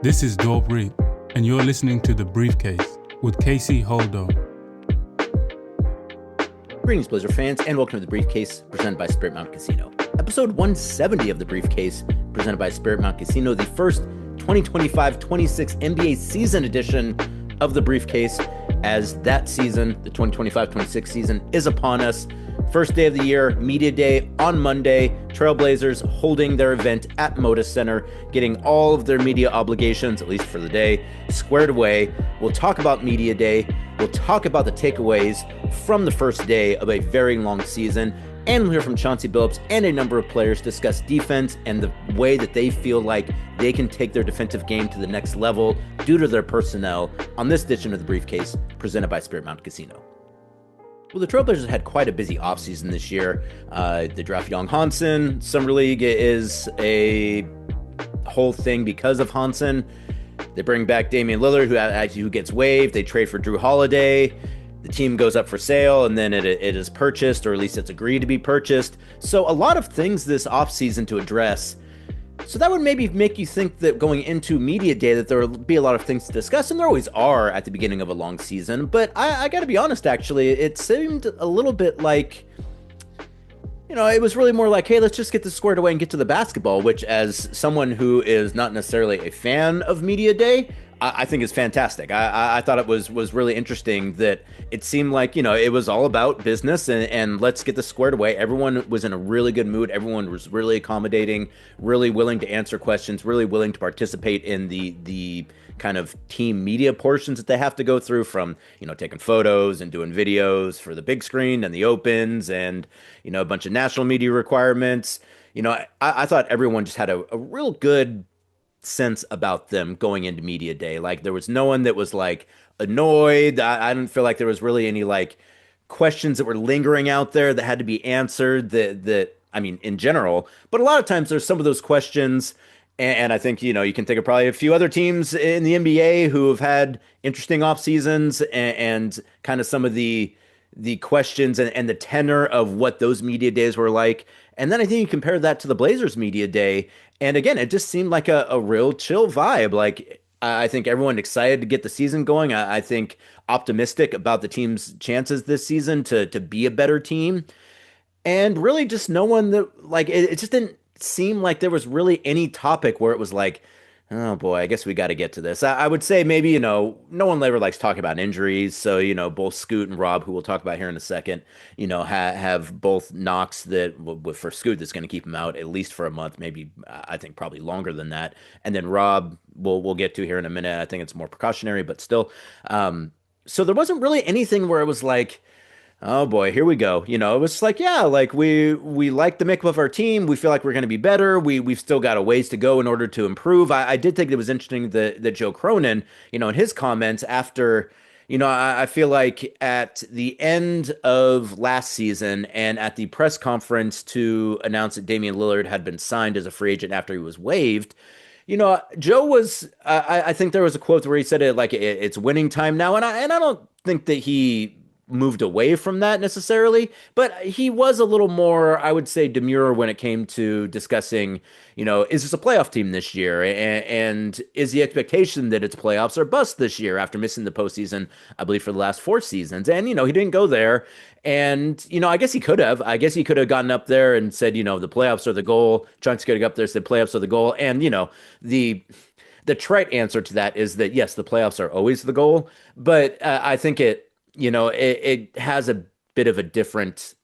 This is Dope Reed, and you're listening to The Briefcase with Casey Holdo. Greetings, Blizzard fans, and welcome to The Briefcase, presented by Spirit Mountain Casino. Episode 170 of The Briefcase, presented by Spirit Mountain Casino, the first 2025-26 NBA season edition of The Briefcase, as that season, the 2025-26 season, is upon us. First day of the year, Media Day on Monday. Trailblazers holding their event at Moda Center, getting all of their media obligations, at least for the day, squared away. We'll talk about Media Day. We'll talk about the takeaways from the first day of a very long season. And we'll hear from Chauncey Billups and a number of players discuss defense and the way that they feel like they can take their defensive game to the next level due to their personnel on this edition of The Briefcase, presented by Spirit Mountain Casino. Well, the Trailblazers had quite a busy offseason this year. They drafted Yang Hansen. Summer League is a whole thing because of Hansen. They bring back Damian Lillard, who gets waived. They trade for Drew Holiday. The team goes up for sale, and then it is purchased, or at least it's agreed to be purchased. So a lot of things this offseason to address. So that would maybe make you think that going into Media Day that there will be a lot of things to discuss, and there always are at the beginning of a long season. But I got to be honest, actually, it seemed a little bit like, it was really more like, hey, let's just get this squared away and get to the basketball, which as someone who is not necessarily a fan of Media Day, I think is fantastic. I thought it was really interesting that it seemed like, it was all about business and let's get this squared away. Everyone was in a really good mood. Everyone was really accommodating, really willing to answer questions, really willing to participate in the kind of team media portions that they have to go through, from, taking photos and doing videos for the big screen and the opens and, a bunch of national media requirements. I thought everyone just had a real good sense about them going into Media Day. Like, there was no one that was like annoyed. I didn't feel like there was really any like questions that were lingering out there that had to be answered in general, but a lot of times there's some of those questions. And I think, you can think of probably a few other teams in the NBA who have had interesting off seasons and kind of some of the questions and the tenor of what those media days were like. And then I think you compare that to the Blazers Media Day. And again, it just seemed like a real chill vibe. Like, I think everyone excited to get the season going. I think optimistic about the team's chances this season to be a better team. And really just no one that, like, it just didn't seem like there was really any topic where it was like, oh boy, I guess we got to get to this. I would say maybe, no one ever likes talking about injuries. So, both Scoot and Rob, who we'll talk about here in a second, have both knocks that for Scoot, that's going to keep him out at least for a month, maybe I think probably longer than that. And then Rob, we'll get to here in a minute. I think it's more precautionary, but still. So there wasn't really anything where it was like, oh boy, here we go. It was just like, yeah, like we like the makeup of our team. We feel like we're going to be better. We've still got a ways to go in order to improve. I did think it was interesting that Joe Cronin, in his comments after, I feel like at the end of last season and at the press conference to announce that Damian Lillard had been signed as a free agent after he was waived, Joe was, I think there was a quote where he said it like, it's winning time now. And I don't think that he moved away from that necessarily, but he was a little more, I would say, demure when it came to discussing, is this a playoff team this year? And is the expectation that it's playoffs or bust this year after missing the postseason, I believe, for the last 4 seasons? And, he didn't go there. And, I guess he could have. I guess he could have gotten up there and said, the playoffs are the goal. Chunks could have got up there and said playoffs are the goal. And, the trite answer to that is that, yes, the playoffs are always the goal. But I think it has a bit of a different,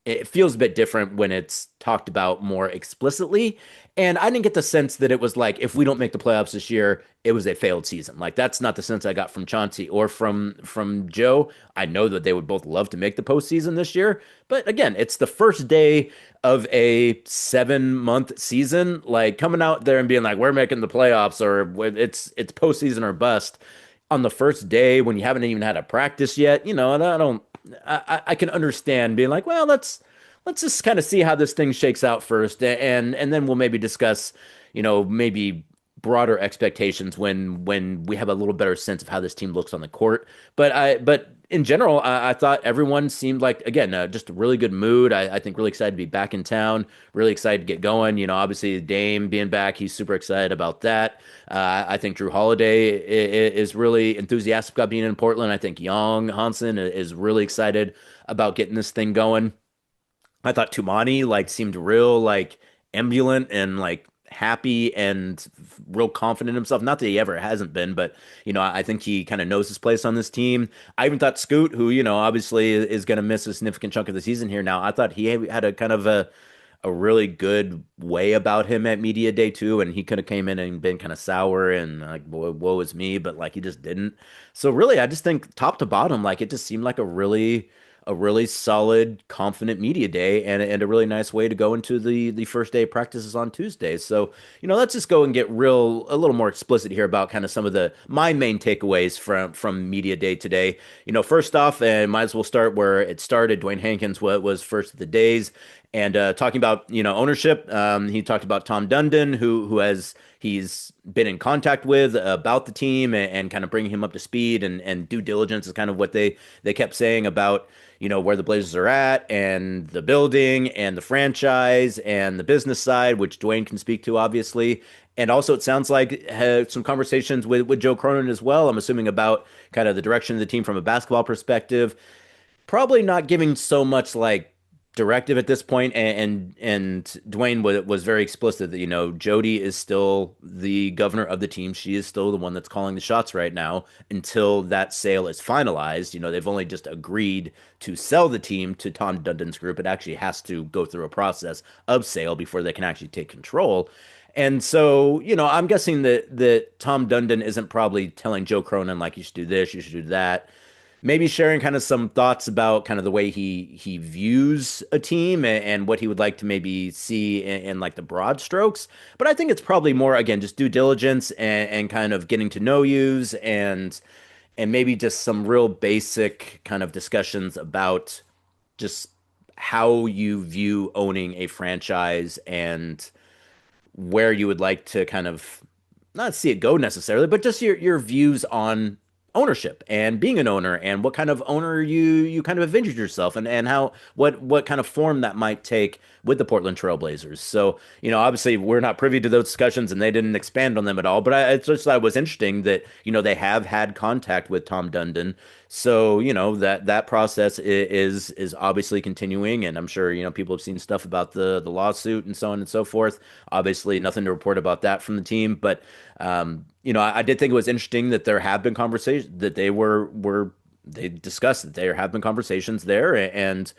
it feels a bit different when it's talked about more explicitly. And I didn't get the sense that it was like, if we don't make the playoffs this year, it was a failed season. Like, that's not the sense I got from Chauncey or from Joe. I know that they would both love to make the postseason this year. But again, it's the first day of a 7-month season, like coming out there and being like, we're making the playoffs, or it's postseason or bust on the first day when you haven't even had a practice yet, and I can understand being like, well, let's just kind of see how this thing shakes out first. And then we'll maybe discuss, maybe broader expectations when we have a little better sense of how this team looks on the court. But in general, I thought everyone seemed like, again, just a really good mood. I think really excited to be back in town, really excited to get going. Obviously Dame being back, he's super excited about that. I think Drew Holiday is really enthusiastic about being in Portland. I think Yang Hansen is really excited about getting this thing going. I thought Toumani like seemed real like ambulant and like happy and real confident in himself. Not that he ever hasn't been, but I think he kind of knows his place on this team. I even thought Scoot, who obviously is going to miss a significant chunk of the season here now, I thought he had a kind of a really good way about him at media day too, and he could have came in and been kind of sour and like woe is me, but like he just didn't. So really, I just think top to bottom, like it just seemed like a really solid, confident media day and a really nice way to go into the first day of practices on Tuesday. So, let's just go and get a little more explicit here about kind of some of my main takeaways from media day today. First off, and might as well start where it started. Dwayne Hankins was first of the days. And talking about ownership, he talked about Tom Dundon, he's been in contact with about the team and kind of bringing him up to speed and due diligence is kind of what they kept saying about where the Blazers are at and the building and the franchise and the business side, which Dwayne can speak to obviously. And also, it sounds like had some conversations with Joe Cronin as well. I'm assuming about kind of the direction of the team from a basketball perspective. Probably not giving so much like directive at this point, and Dwayne was very explicit that Jody is still the governor of the team. She is still the one that's calling the shots right now until that sale is finalized. They've only just agreed to sell the team to Tom Dundon's group. It actually has to go through a process of sale before they can actually take control. And so, I'm guessing that Tom Dundon isn't probably telling Joe Cronin like you should do this, you should do that, maybe sharing kind of some thoughts about kind of the way he views a team and what he would like to maybe see in like the broad strokes. But I think it's probably more again just due diligence and kind of getting to know yous and maybe just some real basic kind of discussions about just how you view owning a franchise and where you would like to kind of not see it go necessarily, but just your views on ownership and being an owner and what kind of owner you kind of envisioned yourself and how what kind of form that might take with the Portland Trail Blazers. So, obviously we're not privy to those discussions and they didn't expand on them at all, but I just thought it was interesting that, they have had contact with Tom Dundon. So, that process is obviously continuing and I'm sure, people have seen stuff about the lawsuit and so on and so forth. Obviously nothing to report about that from the team, but I did think it was interesting that there have been conversations that they discussed that there have been conversations there, and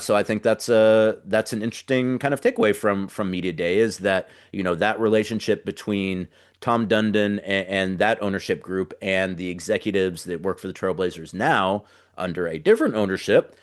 so I think that's an interesting kind of takeaway from media day is that that relationship between Tom Dundon and that ownership group and the executives that work for the Trailblazers now under a different ownership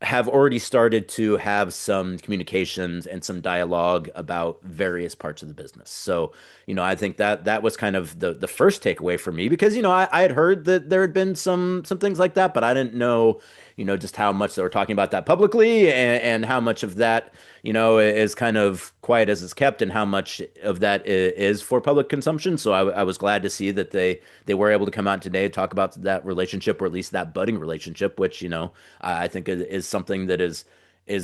have already started to have some communications and some dialogue about various parts of the business. So, I think that was kind of the first takeaway for me because, I had heard that there had been some things like that, but I didn't know, just how much they were talking about that publicly and how much of that, is kind of quiet as it's kept and how much of that is for public consumption. So I was glad to see that they were able to come out today and talk about that relationship or at least that budding relationship, which, I think is something that is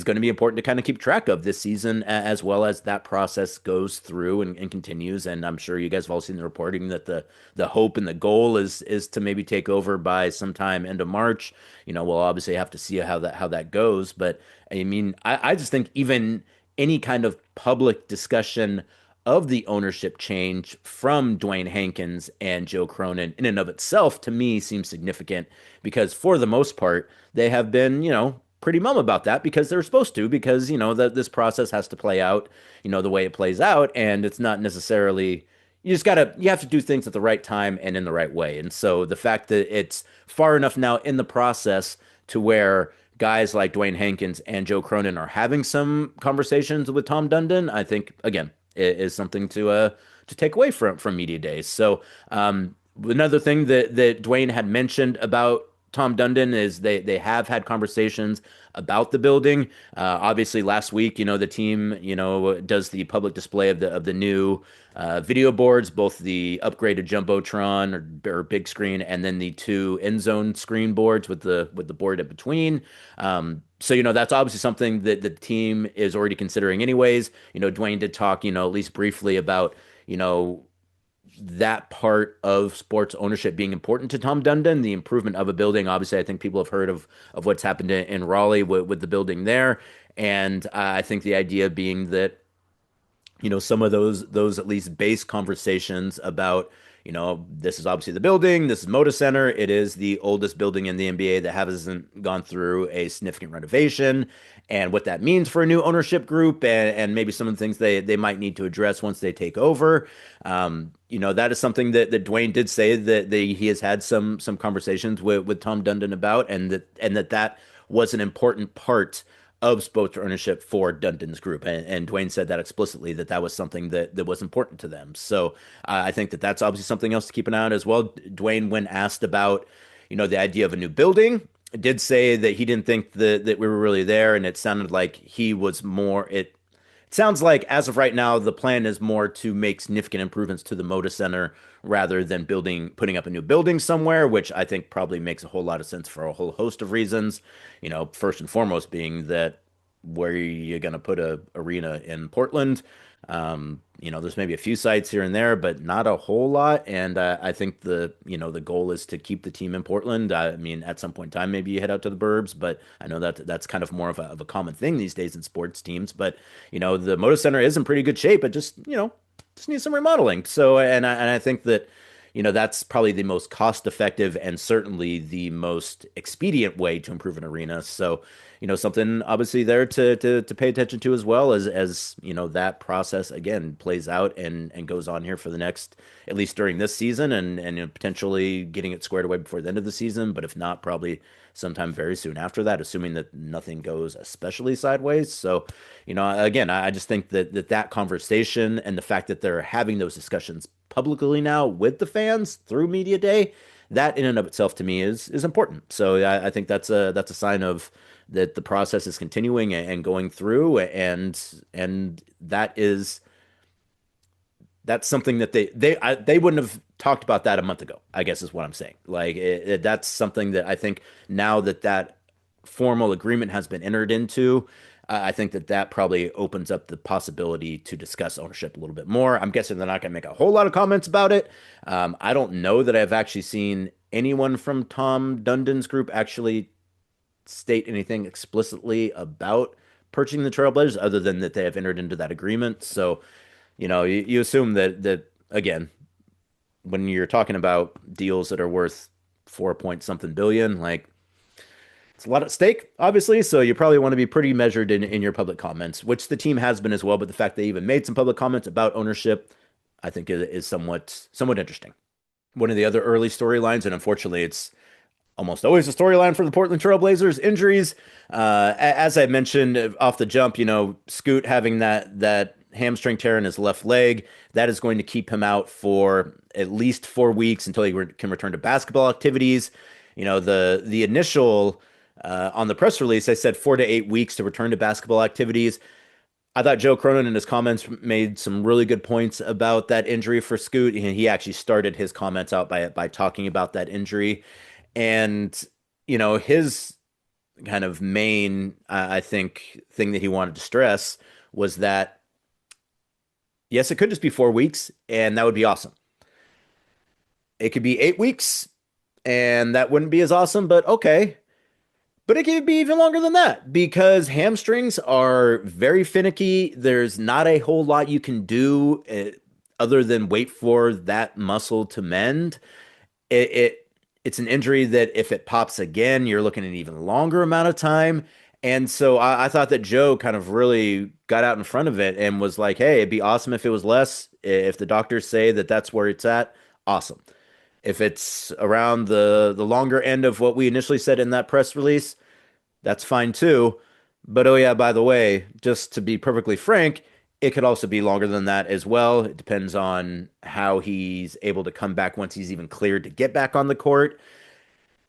going to be important to kind of keep track of this season as well as that process goes through and continues. And I'm sure you guys have all seen the reporting that the hope and the goal is to maybe take over by sometime end of March. We'll obviously have to see how that goes. But I mean, I just think even any kind of public discussion of the ownership change from Dwayne Hankins and Joe Cronin in and of itself to me seems significant because for the most part, they have been, pretty mum about that because they're supposed to, because, that this process has to play out, the way it plays out. And it's not necessarily, you have to do things at the right time and in the right way. And so the fact that it's far enough now in the process to where guys like Dwayne Hankins and Joe Cronin are having some conversations with Tom Dundon, I think, again, is something to take away from media days. So, another thing that Dwayne had mentioned about Tom Dundon is they have had conversations about the building. Obviously, last week, the team, does the public display of the new video boards, both the upgraded jumbotron or big screen, and then the two end zone screen boards with the board in between. So that's obviously something that the team is already considering, anyways. Dwayne did talk, at least briefly about you know that part of sports ownership being important to Tom Dundon, the improvement of a building. Obviously, I think people have heard of what's happened in Raleigh with the building there, and I think the idea being that some of those at least base conversations about this is obviously the building, this is Moda Center, it is the oldest building in the NBA that hasn't gone through a significant renovation, and what that means for a new ownership group, and maybe some of the things they might need to address once they take over. That is something that Dwayne did say that he has had some conversations with Tom Dundon about, and that was an important part of sports ownership for Dundon's group. And Dwayne said that explicitly, that was something that was important to them. So I think that's obviously something else to keep an eye on as well. Dwayne, when asked about, the idea of a new building, did say that he didn't think that we were really there. And it sounded like he was more, it sounds like as of right now, the plan is more to make significant improvements to the Moda Center rather than putting up a new building somewhere, which I think probably makes a whole lot of sense for a whole host of reasons. First and foremost being that where you're going to put a arena in Portland. There's maybe a few sites here and there, but not a whole lot. And I think the goal is to keep the team in Portland. I mean, at some point in time, maybe you head out to the burbs, but I know that's kind of more of a common thing these days in sports teams. But the Moda Center is in pretty good shape. It just needs some remodeling. So, and I think that that's probably the most cost effective and certainly the most expedient way to improve an arena. So, something obviously there to pay attention to as well as that process again plays out and goes on here for the next, at least during this season, and potentially getting it squared away before the end of the season. But if not, probably sometime very soon after that, assuming that nothing goes especially sideways. So, again, I just think that conversation and the fact that they're having those discussions publicly now with the fans through media day, that in and of itself to me is important. So I think that's a sign of that the process is continuing and going through, and that's something that they wouldn't have talked about that a month ago, I guess is what I'm saying. Like that's something that I think now that formal agreement has been entered into, I think that probably opens up the possibility to discuss ownership a little bit more. I'm guessing they're not going to make a whole lot of comments about it. I don't know that I've actually seen anyone from Tom Dundon's group actually state anything explicitly about purchasing the Trailblazers other than that they have entered into that agreement. So, you assume that again, when you're talking about deals that are worth 4 point something billion, like it's a lot at stake, obviously. So you probably want to be pretty measured in your public comments, which the team has been as well. But the fact they even made some public comments about ownership, I think is somewhat interesting. One of the other early storylines, and unfortunately, it's almost always a storyline for the Portland Trailblazers, injuries. As I mentioned off the jump, Scoot having that hamstring tear in his left leg, that is going to keep him out for at least 4 weeks until he can return to basketball activities. The initial on the press release, I said 4 to 8 weeks to return to basketball activities. I thought Joe Cronin in his comments made some really good points about that injury for Scoot. He actually started his comments out by talking about that injury. And, his kind of main, I think, thing that he wanted to stress was that, yes, it could just be 4 weeks, and that would be awesome. It could be 8 weeks, and that wouldn't be as awesome, but okay. But it could be even longer than that because hamstrings are very finicky. There's not a whole lot you can do other than wait for that muscle to mend. It's an injury that if it pops again, you're looking at an even longer amount of time. And so I thought that Joe kind of really got out in front of it and was like, hey, it'd be awesome if it was less. If the doctors say that that's where it's at, awesome. If it's around the longer end of what we initially said in that press release, that's fine too. But oh yeah, by the way, just to be perfectly frank, it could also be longer than that as well. It depends on how he's able to come back once he's even cleared to get back on the court.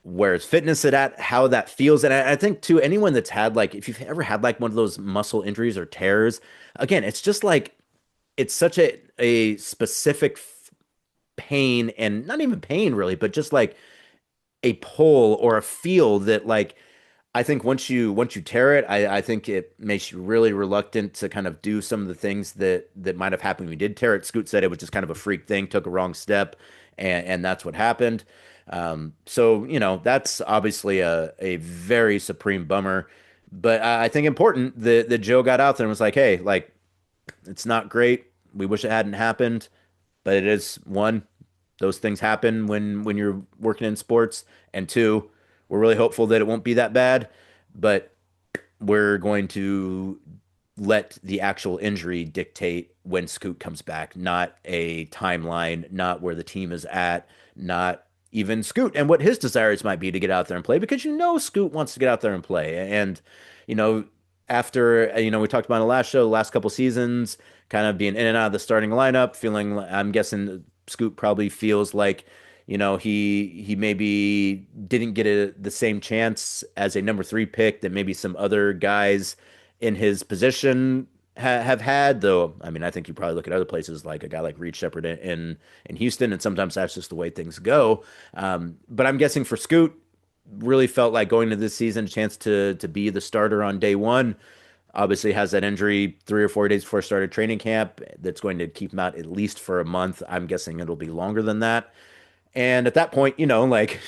where his fitness is at, how that feels. And I think too, anyone that's had like, if you've ever had like one of those muscle injuries or tears, again, it's just like, it's such a specific pain, and not even pain really, but just like a pull or a feel that like, I think once you tear it, I think it makes you really reluctant to kind of do some of the things that might have happened when you did tear it. Scoot said it was just kind of a freak thing, took a wrong step, and that's what happened. So that's obviously a very supreme bummer, but I think important that Joe got out there and was like, hey, like it's not great. We wish it hadn't happened, but it is one, those things happen when you're working in sports, and two, we're really hopeful that it won't be that bad, but we're going to let the actual injury dictate when Scoot comes back, not a timeline, not where the team is at, not even Scoot and what his desires might be to get out there and play, because Scoot wants to get out there and play. And, you know, after, we talked about in the last show, the last couple seasons, kind of being in and out of the starting lineup, feeling, I'm guessing Scoot probably feels like, he maybe didn't get the same chance as a number three pick that maybe some other guys in his position have had. Though, I mean, I think you probably look at other places like a guy like Reed Shepard in Houston, and sometimes that's just the way things go. But I'm guessing for Scoot, really felt like going into this season, a chance to be the starter on day one. Obviously, has that injury 3 or 4 days before started training camp that's going to keep him out at least for a month. I'm guessing it'll be longer than that. And at that point, like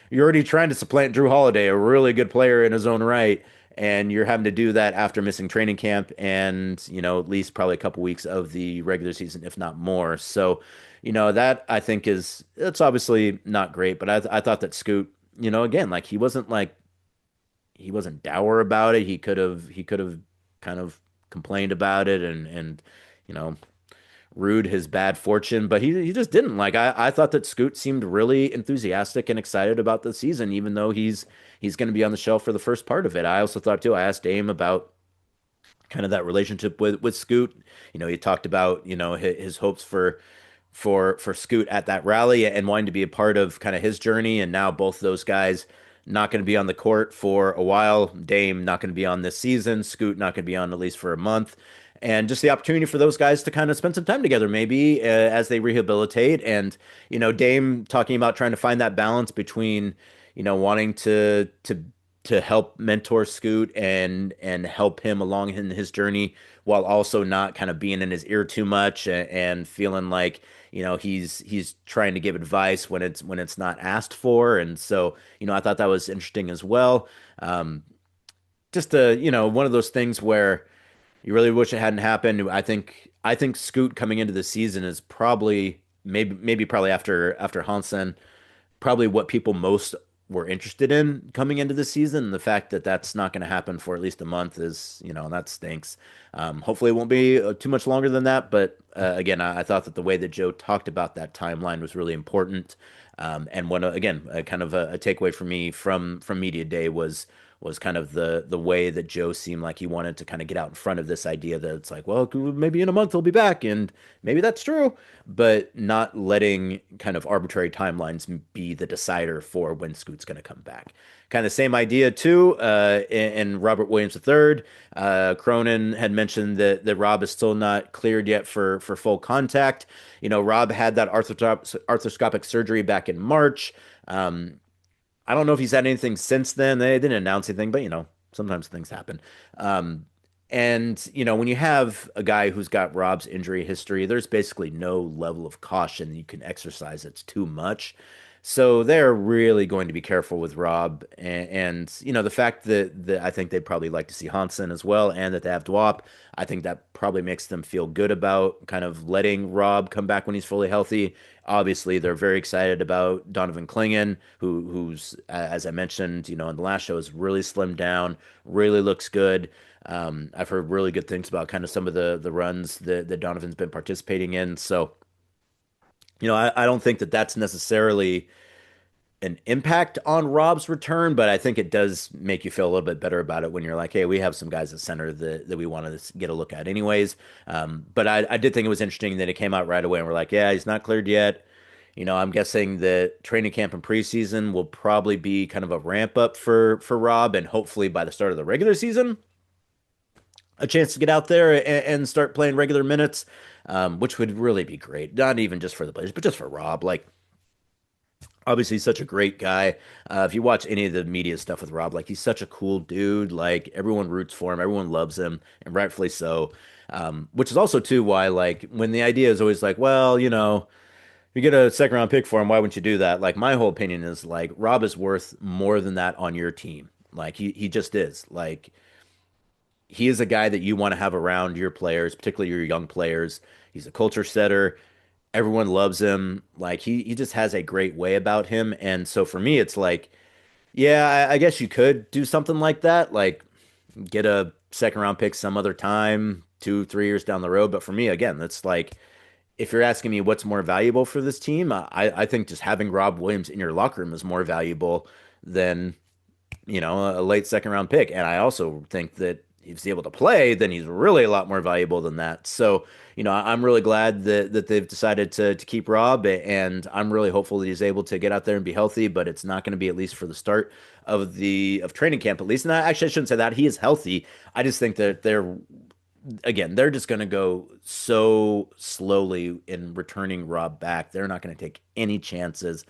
you're already trying to supplant Drew Holiday, a really good player in his own right, and you're having to do that after missing training camp and, at least probably a couple weeks of the regular season, if not more. So, that I think it's obviously not great, but I thought that Scoot, again, like he wasn't dour about it. He could have kind of complained about it and you know rued his bad fortune, but he just didn't. Like I thought that Scoot seemed really enthusiastic and excited about the season, even though he's going to be on the shelf for the first part of it. I also thought too. I asked Dame about kind of that relationship with Scoot. He talked about his hopes for Scoot at that rally and wanting to be a part of kind of his journey. And now both those guys not going to be on the court for a while. Dame not going to be on this season. Scoot not going to be on at least for a month. And just the opportunity for those guys to kind of spend some time together, maybe as they rehabilitate. And Dame talking about trying to find that balance between wanting to help mentor Scoot and help him along in his journey while also not kind of being in his ear too much and feeling like he's trying to give advice when it's not asked for. And so I thought that was interesting as well. Just one of those things where you really wish it hadn't happened. I think Scoot coming into the season is probably maybe probably after Hansen, probably what people most were interested in coming into the season. And the fact that that's not going to happen for at least a month is, that stinks. Hopefully it won't be too much longer than that. But again, I thought that the way that Joe talked about that timeline was really important. And one again, kind of a takeaway for me from media day was kind of the way that Joe seemed like he wanted to kind of get out in front of this idea that it's like, well, maybe in a month he'll be back, and maybe that's true, but not letting kind of arbitrary timelines be the decider for when Scoot's going to come back. Kind of same idea too, in Robert Williams III. Cronin had mentioned that Rob is still not cleared yet for full contact. Rob had that arthroscopic surgery back in March. I don't know if he's had anything since then. They didn't announce anything, but sometimes things happen. And when you have a guy who's got Rob's injury history, there's basically no level of caution you can exercise that's too much. So they're really going to be careful with Rob, and the fact that I think they'd probably like to see Hansen as well, and that they have Dwop, I think that probably makes them feel good about kind of letting Rob come back when he's fully healthy. Obviously, they're very excited about Donovan Clingan, who's as I mentioned, in the last show, is really slimmed down, really looks good. I've heard really good things about kind of some of the runs that Donovan's been participating in. So, I don't think that that's necessarily an impact on Rob's return, but I think it does make you feel a little bit better about it when you're like, hey, we have some guys at center that we wanted to get a look at anyways. But I did think it was interesting that it came out right away and we're like, yeah, he's not cleared yet. I'm guessing that training camp and preseason will probably be kind of a ramp up for Rob, and hopefully by the start of the regular season, a chance to get out there and start playing regular minutes, which would really be great. Not even just for the players, but just for Rob. Like, obviously, he's such a great guy. If you watch any of the media stuff with Rob, like, he's such a cool dude. Like, everyone roots for him, everyone loves him, and rightfully so. Which is also too why, like, when the idea is always like, well, you get a second round pick for him, why wouldn't you do that? Like, my whole opinion is like Rob is worth more than that on your team. Like, he just is. Like, he is a guy that you want to have around your players, particularly your young players. He's a culture setter. Everyone loves him. Like, he just has a great way about him. And so for me, it's like, yeah, I guess you could do something like that. Like, get a second round pick some other time, 2, 3 years down the road. But for me, again, that's like, if you're asking me what's more valuable for this team, I think just having Rob Williams in your locker room is more valuable than, a late second round pick. And I also think that if he's able to play, then he's really a lot more valuable than that. So, I'm really glad that they've decided to keep Rob, and I'm really hopeful that he's able to get out there and be healthy, but it's not going to be at least for the start of training camp at least. And actually I shouldn't say that. He is healthy. I just think that they're just going to go so slowly in returning Rob back. They're not going to take any chances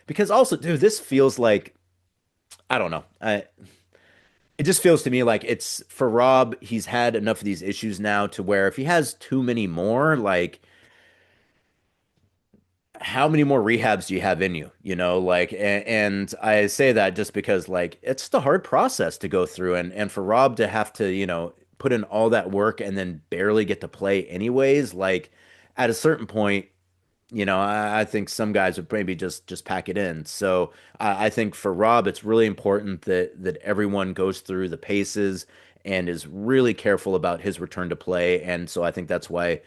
because also, dude, this feels like I don't know. It just feels to me like it's for Rob. He's had enough of these issues now to where if he has too many more, like how many more rehabs do you have in you? Like, and I say that just because like it's just a hard process to go through, and for Rob to have to put in all that work and then barely get to play anyways, like at a certain point, I think some guys would maybe just pack it in. So I think for Rob, it's really important that everyone goes through the paces and is really careful about his return to play. And so I think that's why,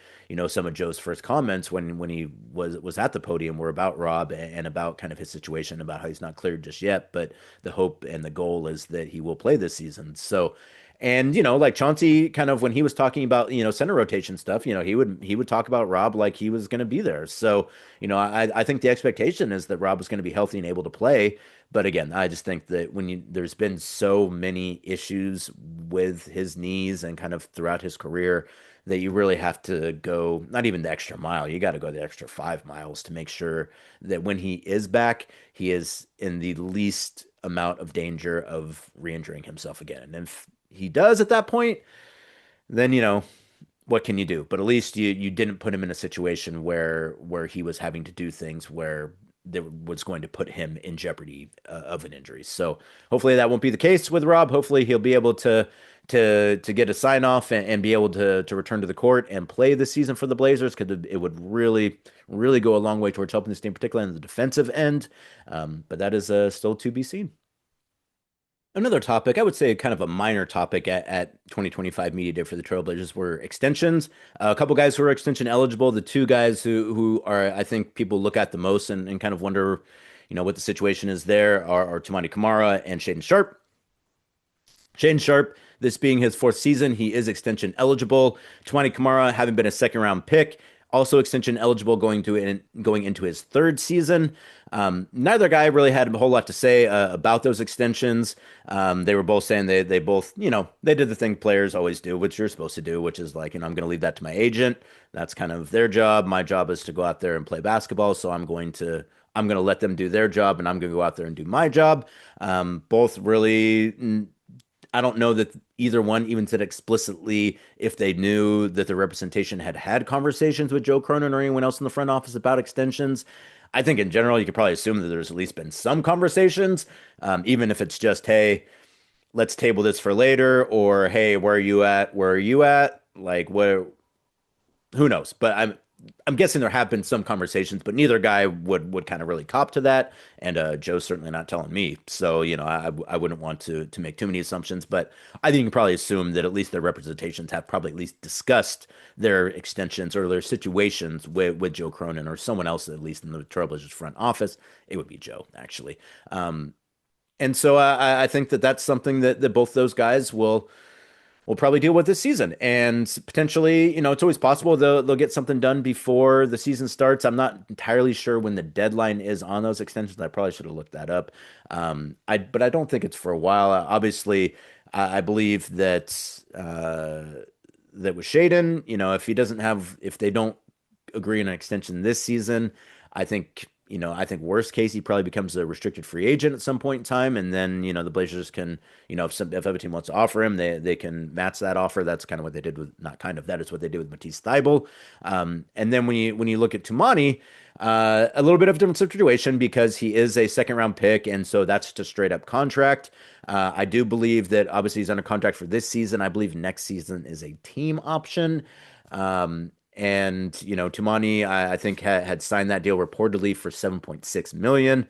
some of Joe's first comments when he was at the podium were about Rob and about kind of his situation, about how he's not cleared just yet, but the hope and the goal is that he will play this season. So and like Chauncey, kind of when he was talking about center rotation stuff, he would talk about Rob like he was going to be there. So I think the expectation is that Rob was going to be healthy and able to play. But again, I just think that there's been so many issues with his knees and kind of throughout his career that you really have to go not even the extra mile. You got to go the extra 5 miles to make sure that when he is back, he is in the least amount of danger of re-injuring himself again. And if he does at that point, then what can you do? But at least you didn't put him in a situation where he was having to do things where that was going to put him in jeopardy of an injury. So hopefully that won't be the case with Rob. Hopefully he'll be able to get a sign off and be able to return to the court and play this season for the Blazers because it would really really go a long way towards helping this team, particularly on the defensive end. But that is still to be seen. Another topic, I would say kind of a minor topic at 2025 Media Day for the Trailblazers were extensions. A couple guys who are extension eligible. The two guys who are, I think, people look at the most and kind of wonder, what the situation is there are Toumani Camara and Shaedon Sharpe. Shaedon Sharpe, this being his fourth season, he is extension eligible. Toumani Camara, having been a second round pick, also extension eligible going into his third season. Neither guy really had a whole lot to say about those extensions. They were both saying they both, they did the thing players always do, which you're supposed to do, which is like, I'm going to leave that to my agent. That's kind of their job. My job is to go out there and play basketball. So I'm going to let them do their job and I'm going to go out there and do my job. Both really, I don't know that either one even said explicitly if they knew that the representation had conversations with Joe Cronin or anyone else in the front office about extensions. I think in general, you could probably assume that there's at least been some conversations, even if it's just, hey, let's table this for later, or hey, where are you at? Where are you at? Like, who knows? But I'm guessing there have been some conversations, but neither guy would kind of really cop to that. And Joe's certainly not telling me. So, I wouldn't want to make too many assumptions, but I think you can probably assume that at least their representations have probably at least discussed their extensions or their situations with Joe Cronin or someone else, at least in the Trailblazers front office. It would be Joe, actually. And so I think that that's something that both those guys will we'll probably deal with this season. And potentially, it's always possible they'll get something done before the season starts. I'm not entirely sure when the deadline is on those extensions. I probably should have looked that up. But I don't think it's for a while. Obviously, I believe that with Shaedon, if they don't agree on an extension this season, I think worst case he probably becomes a restricted free agent at some point in time, and then the Blazers can, if other team wants to offer him, they can match that offer. That's kind of what they did with not kind of that is what they did with Matisse Thybulle. And then when you look at Toumani, a little bit of a different situation because he is a second round pick, and so that's just a straight up contract. I do believe that obviously he's under contract for this season. I believe next season is a team option. And Toumani, I think had signed that deal reportedly for 7.6 million,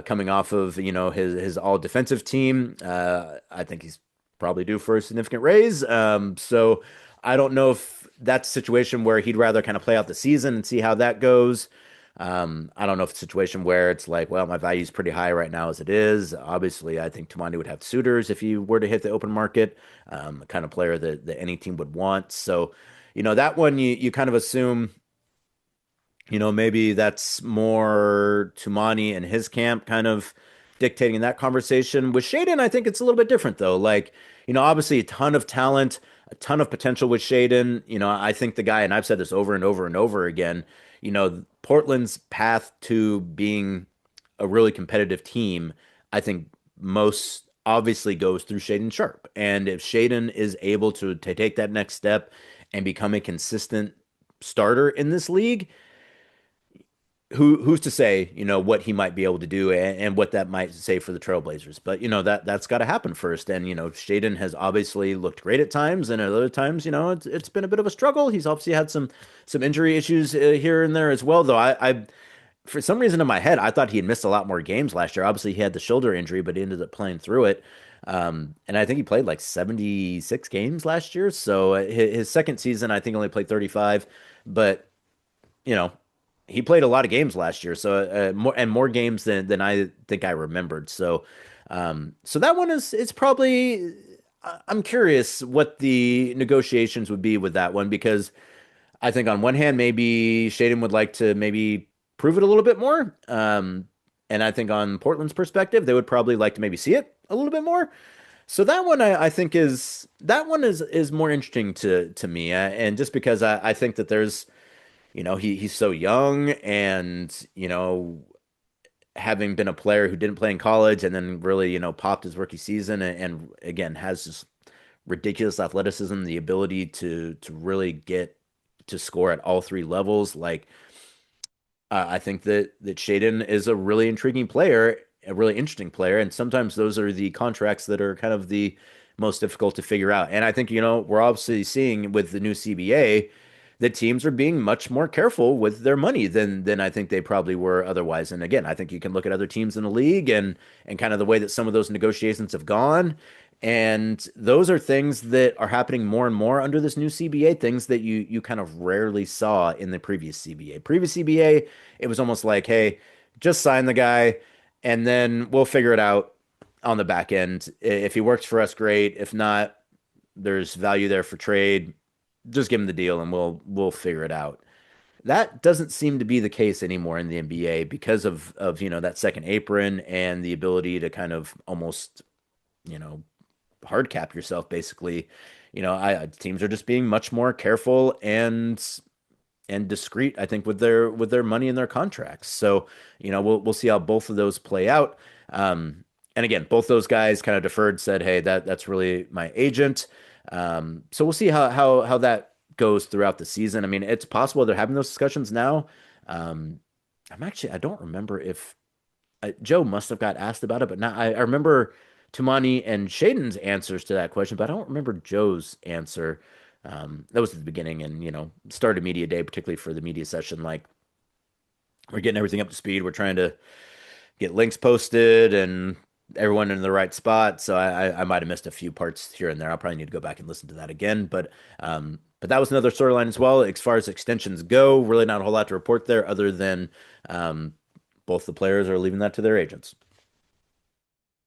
coming off of his all defensive team. I think he's probably due for a significant raise. So I don't know if that's a situation where he'd rather kind of play out the season and see how that goes. I don't know if it's a situation where it's like, well, my value is pretty high right now as it is. Obviously, I think Toumani would have suitors if he were to hit the open market, the kind of player that any team would want. So, that one you kind of assume, maybe that's more Toumani and his camp kind of dictating that conversation. With Shaedon, I think it's a little bit different though. Like, obviously a ton of talent, a ton of potential with Shaedon. I think the guy, and I've said this over and over and over again, Portland's path to being a really competitive team, I think most obviously goes through Shaedon Sharpe. And if Shaedon is able to take that next step and become a consistent starter in this league, who's to say, what he might be able to do and what that might say for the Trailblazers. But that's got to happen first. And Shaedon has obviously looked great at times, and at other times, it's been a bit of a struggle. He's obviously had some injury issues here and there as well. Though I for some reason in my head, I thought he had missed a lot more games last year. Obviously, he had the shoulder injury, but he ended up playing through it. And I think he played like 76 games last year. So his second season, I think only played 35, but you know, he played a lot of games last year, so more games than I think I remembered. So that one is probably. I'm curious what the negotiations would be with that one because I think on one hand maybe Shaedon would like to maybe prove it a little bit more, and I think on Portland's perspective they would probably like to maybe see it a little bit more. So that one I think is more interesting to me, and just because I think that there's he's so young and, having been a player who didn't play in college and then really, popped his rookie season and again has this ridiculous athleticism, the ability to really get to score at all three levels. Like I think that Shaedon is a really intriguing player, a really interesting player, and sometimes those are the contracts that are kind of the most difficult to figure out. And I think, we're obviously seeing with the new CBA that teams are being much more careful with their money than I think they probably were otherwise. And again, I think you can look at other teams in the league and kind of the way that some of those negotiations have gone. And those are things that are happening more and more under this new CBA, things that you kind of rarely saw in the previous CBA. Previous CBA, it was almost like, hey, just sign the guy and then we'll figure it out on the back end. If he works for us, great. If not, there's value there for trade. Just give him the deal and we'll figure it out. That doesn't seem to be the case anymore in the NBA because of that second apron and the ability to kind of almost you know hard cap yourself basically. Teams are just being much more careful and discreet, I think, with their money and their contracts. So, we'll see how both of those play out. And again, both those guys kind of deferred, said, "Hey, that's really my agent." So we'll see how that goes throughout the season. I mean, it's possible they're having those discussions now. Um, I don't remember if Joe must have got asked about it, but now I remember Toumani and Shaedon's answers to that question, but I don't remember Joe's answer. That was at the beginning, and started media day, particularly for the media session. Like we're getting everything up to speed. We're trying to get links posted and everyone in the right spot. So I might have missed a few parts here and there. I'll probably need to go back and listen to that again. But that was another storyline as well. As far as extensions go, really not a whole lot to report there other than both the players are leaving that to their agents.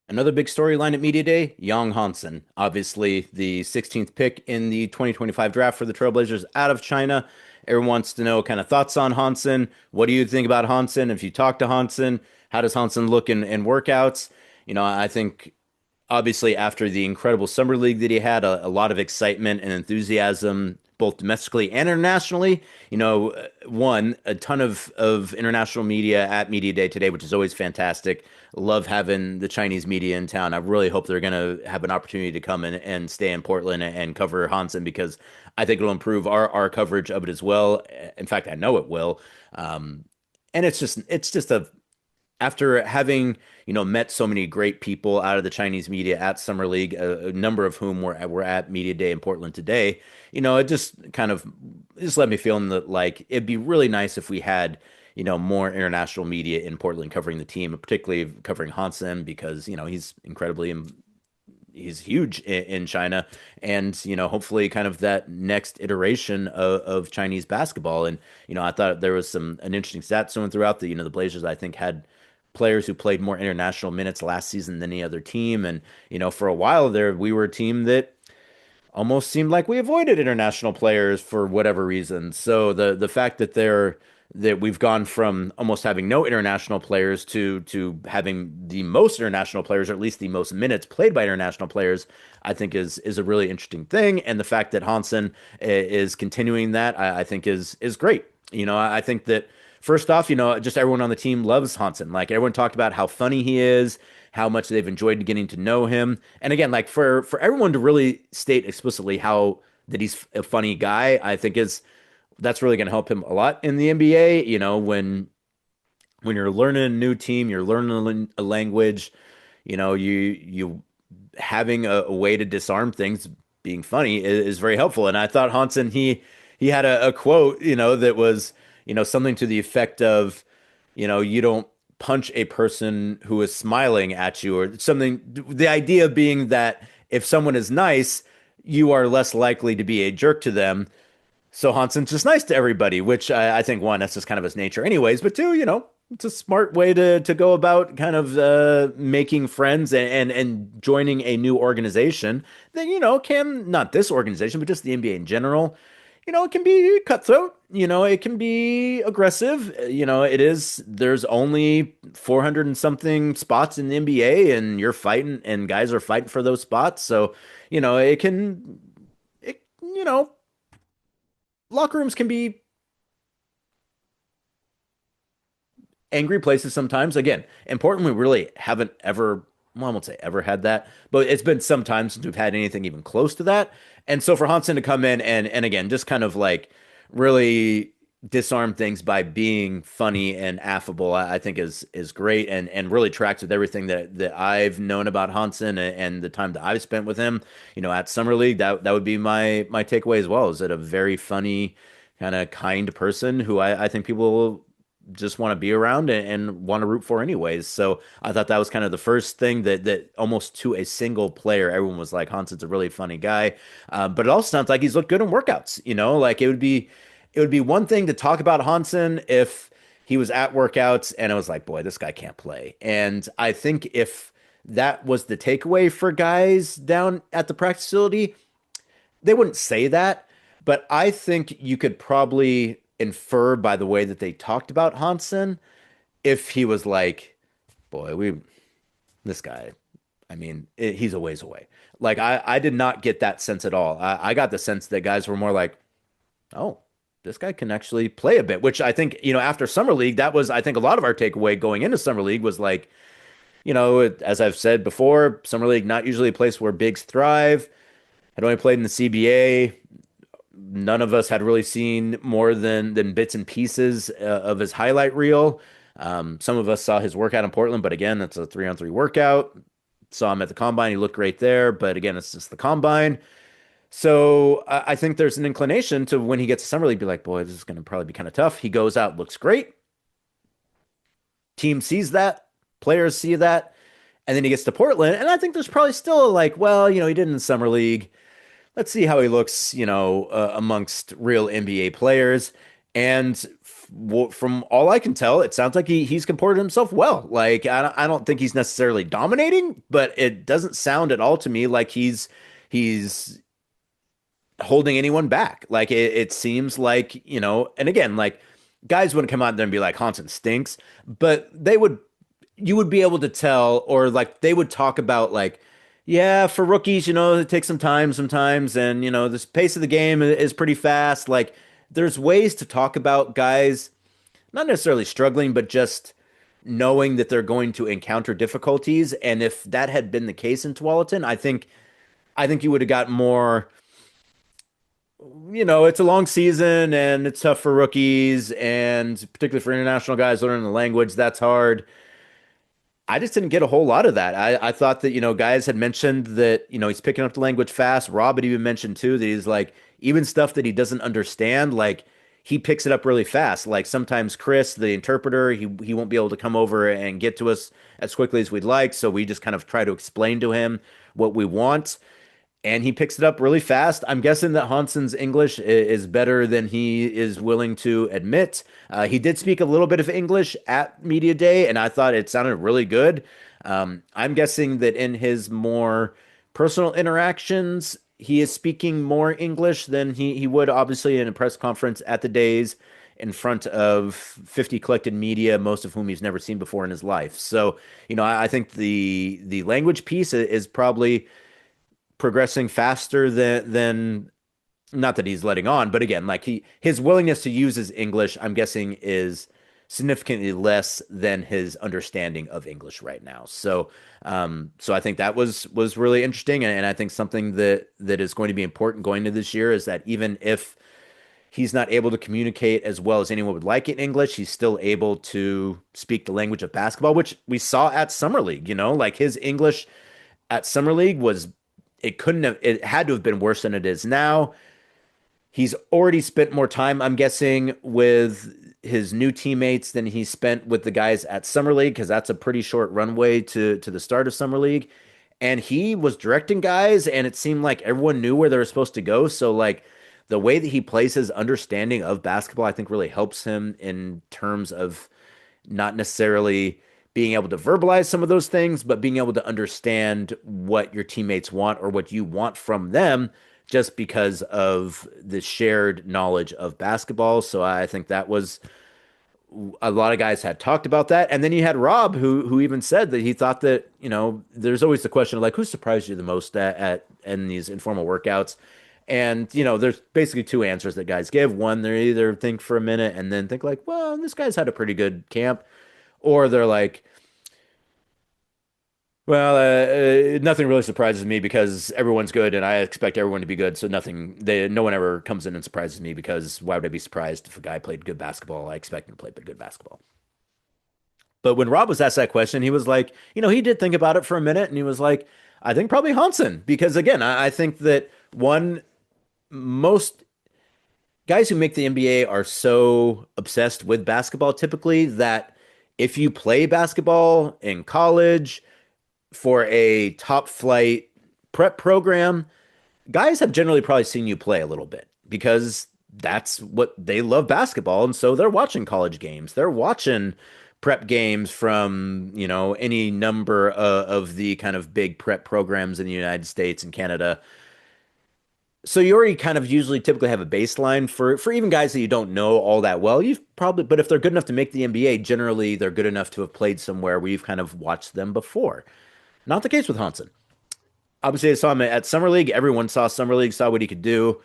Another big storyline at Media Day, Yang Hansen, obviously the 16th pick in the 2025 draft for the Trailblazers out of China. Everyone wants to know kind of thoughts on Hansen. What do you think about Hansen? If you talk to Hansen, how does Hansen look in workouts? I think obviously after the incredible summer league that he had, a lot of excitement and enthusiasm both domestically and internationally. One, a ton of international media at Media Day today, which is always fantastic. Love having the Chinese media in town. I really hope they're going to have an opportunity to come in and stay in Portland and cover Hansen because I think it'll improve our coverage of it as well. In fact, I know it will. And it's just a after having met so many great people out of the Chinese media at Summer League, a number of whom were at Media Day in Portland today. It just kind of just let me feel that like it'd be really nice if we had more international media in Portland covering the team, particularly covering Hansen because he's incredibly he's huge in China, and hopefully kind of that next iteration of Chinese basketball. And I thought there was an interesting stat someone throughout the Blazers I think had players who played more international minutes last season than any other team. And for a while there, we were a team that almost seemed like we avoided international players for whatever reason. So the fact that we've gone from almost having no international players to having the most international players, or at least the most minutes played by international players, I think is a really interesting thing. And the fact that Hansen is continuing that, I think is great. I think that first off, just everyone on the team loves Hansen. Like everyone talked about how funny he is, how much they've enjoyed getting to know him. And again, like for everyone to really state explicitly how that he's a funny guy, I think is that's really going to help him a lot in the NBA. When you're learning a new team, you're learning a language, you having a way to disarm things, being funny is very helpful. And I thought Hansen he had a quote, that was, something to the effect of, you don't punch a person who is smiling at you or something. The idea being that if someone is nice, you are less likely to be a jerk to them. So Hansen's just nice to everybody, which I think one, that's just kind of his nature anyways, but two, it's a smart way to go about kind of making friends and joining a new organization that, can, not this organization, but just the NBA in general, it can be cutthroat, it can be aggressive. There's only 400 and something spots in the NBA and you're fighting and guys are fighting for those spots. So, it can, it, locker rooms can be angry places sometimes. Again, important, we really haven't ever, well, I won't say ever had that, but it's been some time since we've had anything even close to that. And so for Hansen to come in and again, just kind of like really disarm things by being funny and affable, I think is great and really tracks with everything that I've known about Hansen and the time that I've spent with him, at Summer League. That would be my takeaway as well, is that a very funny, kind of kind person who I think people just want to be around and want to root for anyways. So I thought that was kind of the first thing that almost to a single player, everyone was like, Hansen's a really funny guy. But it also sounds like he's looked good in workouts, like it would be one thing to talk about Hansen if he was at workouts and it was like, boy, this guy can't play. And I think if that was the takeaway for guys down at the practice facility, they wouldn't say that, but I think you could probably infer by the way that they talked about Hansen if he was like, boy, this guy, I mean, he's a ways away. Like I did not get that sense at all. I got the sense that guys were more like, oh, this guy can actually play a bit, which I think, after Summer League, that was, I think, a lot of our takeaway going into Summer League was like, as I've said before, Summer League not usually a place where bigs thrive. I'd only played in the CBA. None of us had really seen more than bits and pieces of his highlight reel. Some of us saw his workout in Portland, but again, that's a 3-on-3 workout. Saw him at the combine. He looked great there, but again, it's just the combine. So I think there's an inclination to when he gets to Summer League, be like, boy, this is going to probably be kind of tough. He goes out, looks great. Team sees that. Players see that. And then he gets to Portland. And I think there's probably still like, well, he did in the Summer League. Let's see how he looks, amongst real NBA players. And from all I can tell, it sounds like he's comported himself well. Like I don't think he's necessarily dominating, but it doesn't sound at all to me like he's holding anyone back. Like it seems like, and again, like guys wouldn't come out there and be like Hansen stinks, but you would be able to tell, or like they would talk about like, yeah, for rookies, it takes some time sometimes, and this pace of the game is pretty fast. Like there's ways to talk about guys not necessarily struggling, but just knowing that they're going to encounter difficulties. And if that had been the case in Tualatin, I think you would have got more. It's a long season and it's tough for rookies, and particularly for international guys learning the language, that's hard. I just didn't get a whole lot of that. I thought that, guys had mentioned that, he's picking up the language fast. Rob had even mentioned too that he's like, even stuff that he doesn't understand, like he picks it up really fast. Like sometimes Chris, the interpreter, he won't be able to come over and get to us as quickly as we'd like. So we just kind of try to explain to him what we want, and he picks it up really fast. I'm guessing that Hansen's English is better than he is willing to admit. He did speak a little bit of English at Media Day, and I thought it sounded really good. I'm guessing that in his more personal interactions, he is speaking more English than he would obviously in a press conference at the days in front of 50 collected media, most of whom he's never seen before in his life. So, I think the language piece is probably progressing faster than not that he's letting on, but again, like his willingness to use his English, I'm guessing, is significantly less than his understanding of English right now. So I think that was really interesting, and I think something that is going to be important going into this year is that even if he's not able to communicate as well as anyone would like in English, he's still able to speak the language of basketball, which we saw at Summer League. Like his English at Summer League it had to have been worse than it is now. He's already spent more time, I'm guessing, with his new teammates than he spent with the guys at Summer League, because that's a pretty short runway to the start of Summer League. And he was directing guys, and it seemed like everyone knew where they were supposed to go. So, like, the way that he plays his understanding of basketball, I think really helps him in terms of not necessarily being able to verbalize some of those things, but being able to understand what your teammates want or what you want from them just because of the shared knowledge of basketball. So I think that was a lot of guys had talked about that. And then you had Rob who even said that he thought that, there's always the question of like, who surprised you the most at in these informal workouts? And, there's basically two answers that guys give. One, they either think for a minute and then think like, well, this guy's had a pretty good camp. Or they're like, well, nothing really surprises me because everyone's good and I expect everyone to be good. So no one ever comes in and surprises me, because why would I be surprised if a guy played good basketball? I expect him to play good basketball. But when Rob was asked that question, he was like, he did think about it for a minute, and he was like, I think probably Hansen, because again, I think that most guys who make the NBA are so obsessed with basketball typically that if you play basketball in college for a top flight prep program, guys have generally probably seen you play a little bit because that's what they love basketball. And so they're watching college games. They're watching prep games from, any number of the kind of big prep programs in the United States and Canada. So you already kind of usually typically have a baseline for even guys that you don't know all that well. You've probably, but if they're good enough to make the NBA, generally they're good enough to have played somewhere where you've kind of watched them before. Not the case with Hansen. Obviously, I saw him at Summer League. Everyone saw Summer League, saw what he could do.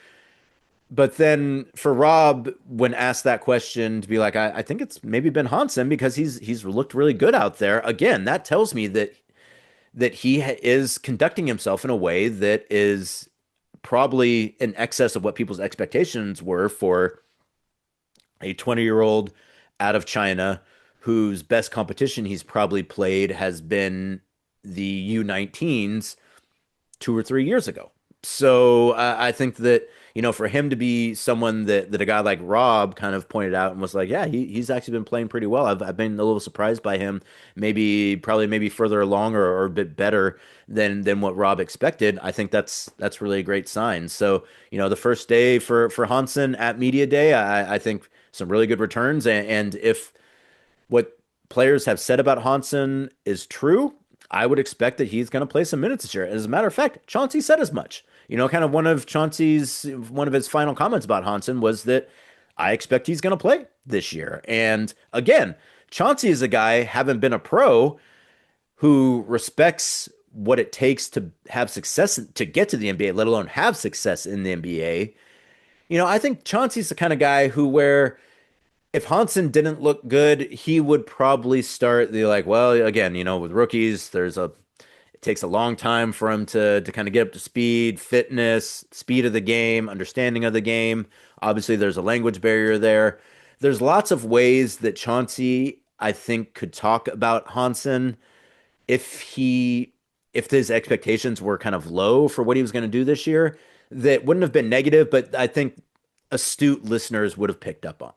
But then for Rob, when asked that question, to be like, I think it's maybe been Hansen because he's looked really good out there. Again, that tells me that he is conducting himself in a way that is probably in excess of what people's expectations were for a 20-year-old out of China whose best competition he's probably played has been the U19s 2 or 3 years ago. So I think that, for him to be someone that a guy like Rob kind of pointed out and was like, yeah, he's actually been playing pretty well. I've been a little surprised by him, maybe further along or a bit better than what Rob expected. I think that's really a great sign. So, the first day for Hansen at Media Day, I think some really good returns. And if what players have said about Hansen is true, I would expect that he's going to play some minutes this year. As a matter of fact, Chauncey said as much. Kind of one of his final comments about Hansen was that I expect he's going to play this year. And again, Chauncey is a guy, having been a pro, who respects what it takes to have success to get to the NBA, let alone have success in the NBA. I think Chauncey's the kind of guy who, where if Hansen didn't look good, he would probably start the like, well, again, with rookies, it takes a long time for him to kind of get up to speed, fitness, speed of the game, understanding of the game. Obviously, there's a language barrier there. There's lots of ways that Chauncey, I think, could talk about Hansen if his expectations were kind of low for what he was going to do this year, that wouldn't have been negative, but I think astute listeners would have picked up on.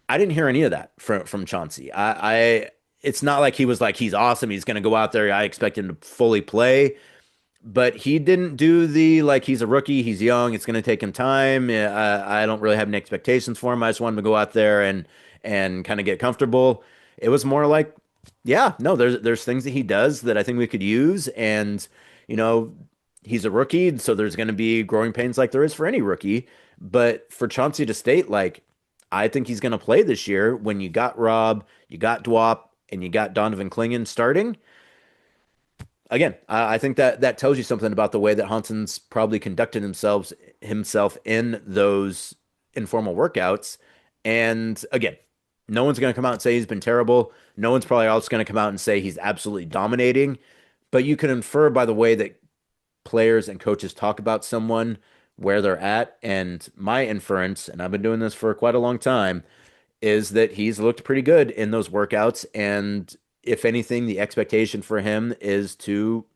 I didn't hear any of that from Chauncey. It's not like he was like, he's awesome, he's going to go out there, I expect him to fully play, but he didn't do the like, he's a rookie, he's young, it's going to take him time. I don't really have any expectations for him. I just want him to go out there and kind of get comfortable. It was more like, yeah, no, there's things that he does that I think we could use, and you know, he's a rookie, so there's going to be growing pains like there is for any rookie. But for Chauncey to state like, I think he's going to play this year when you got Rob, you got Dwop, and you got Donovan Clingan starting. Again, I think that tells you something about the way that Hansen's probably conducted himself in those informal workouts. And again, no one's going to come out and say he's been terrible. No one's probably also going to come out and say he's absolutely dominating. But you can infer by the way that players and coaches talk about someone where they're at. And my inference, and I've been doing this for quite a long time, is that he's looked pretty good in those workouts. And if anything, the expectation for him is to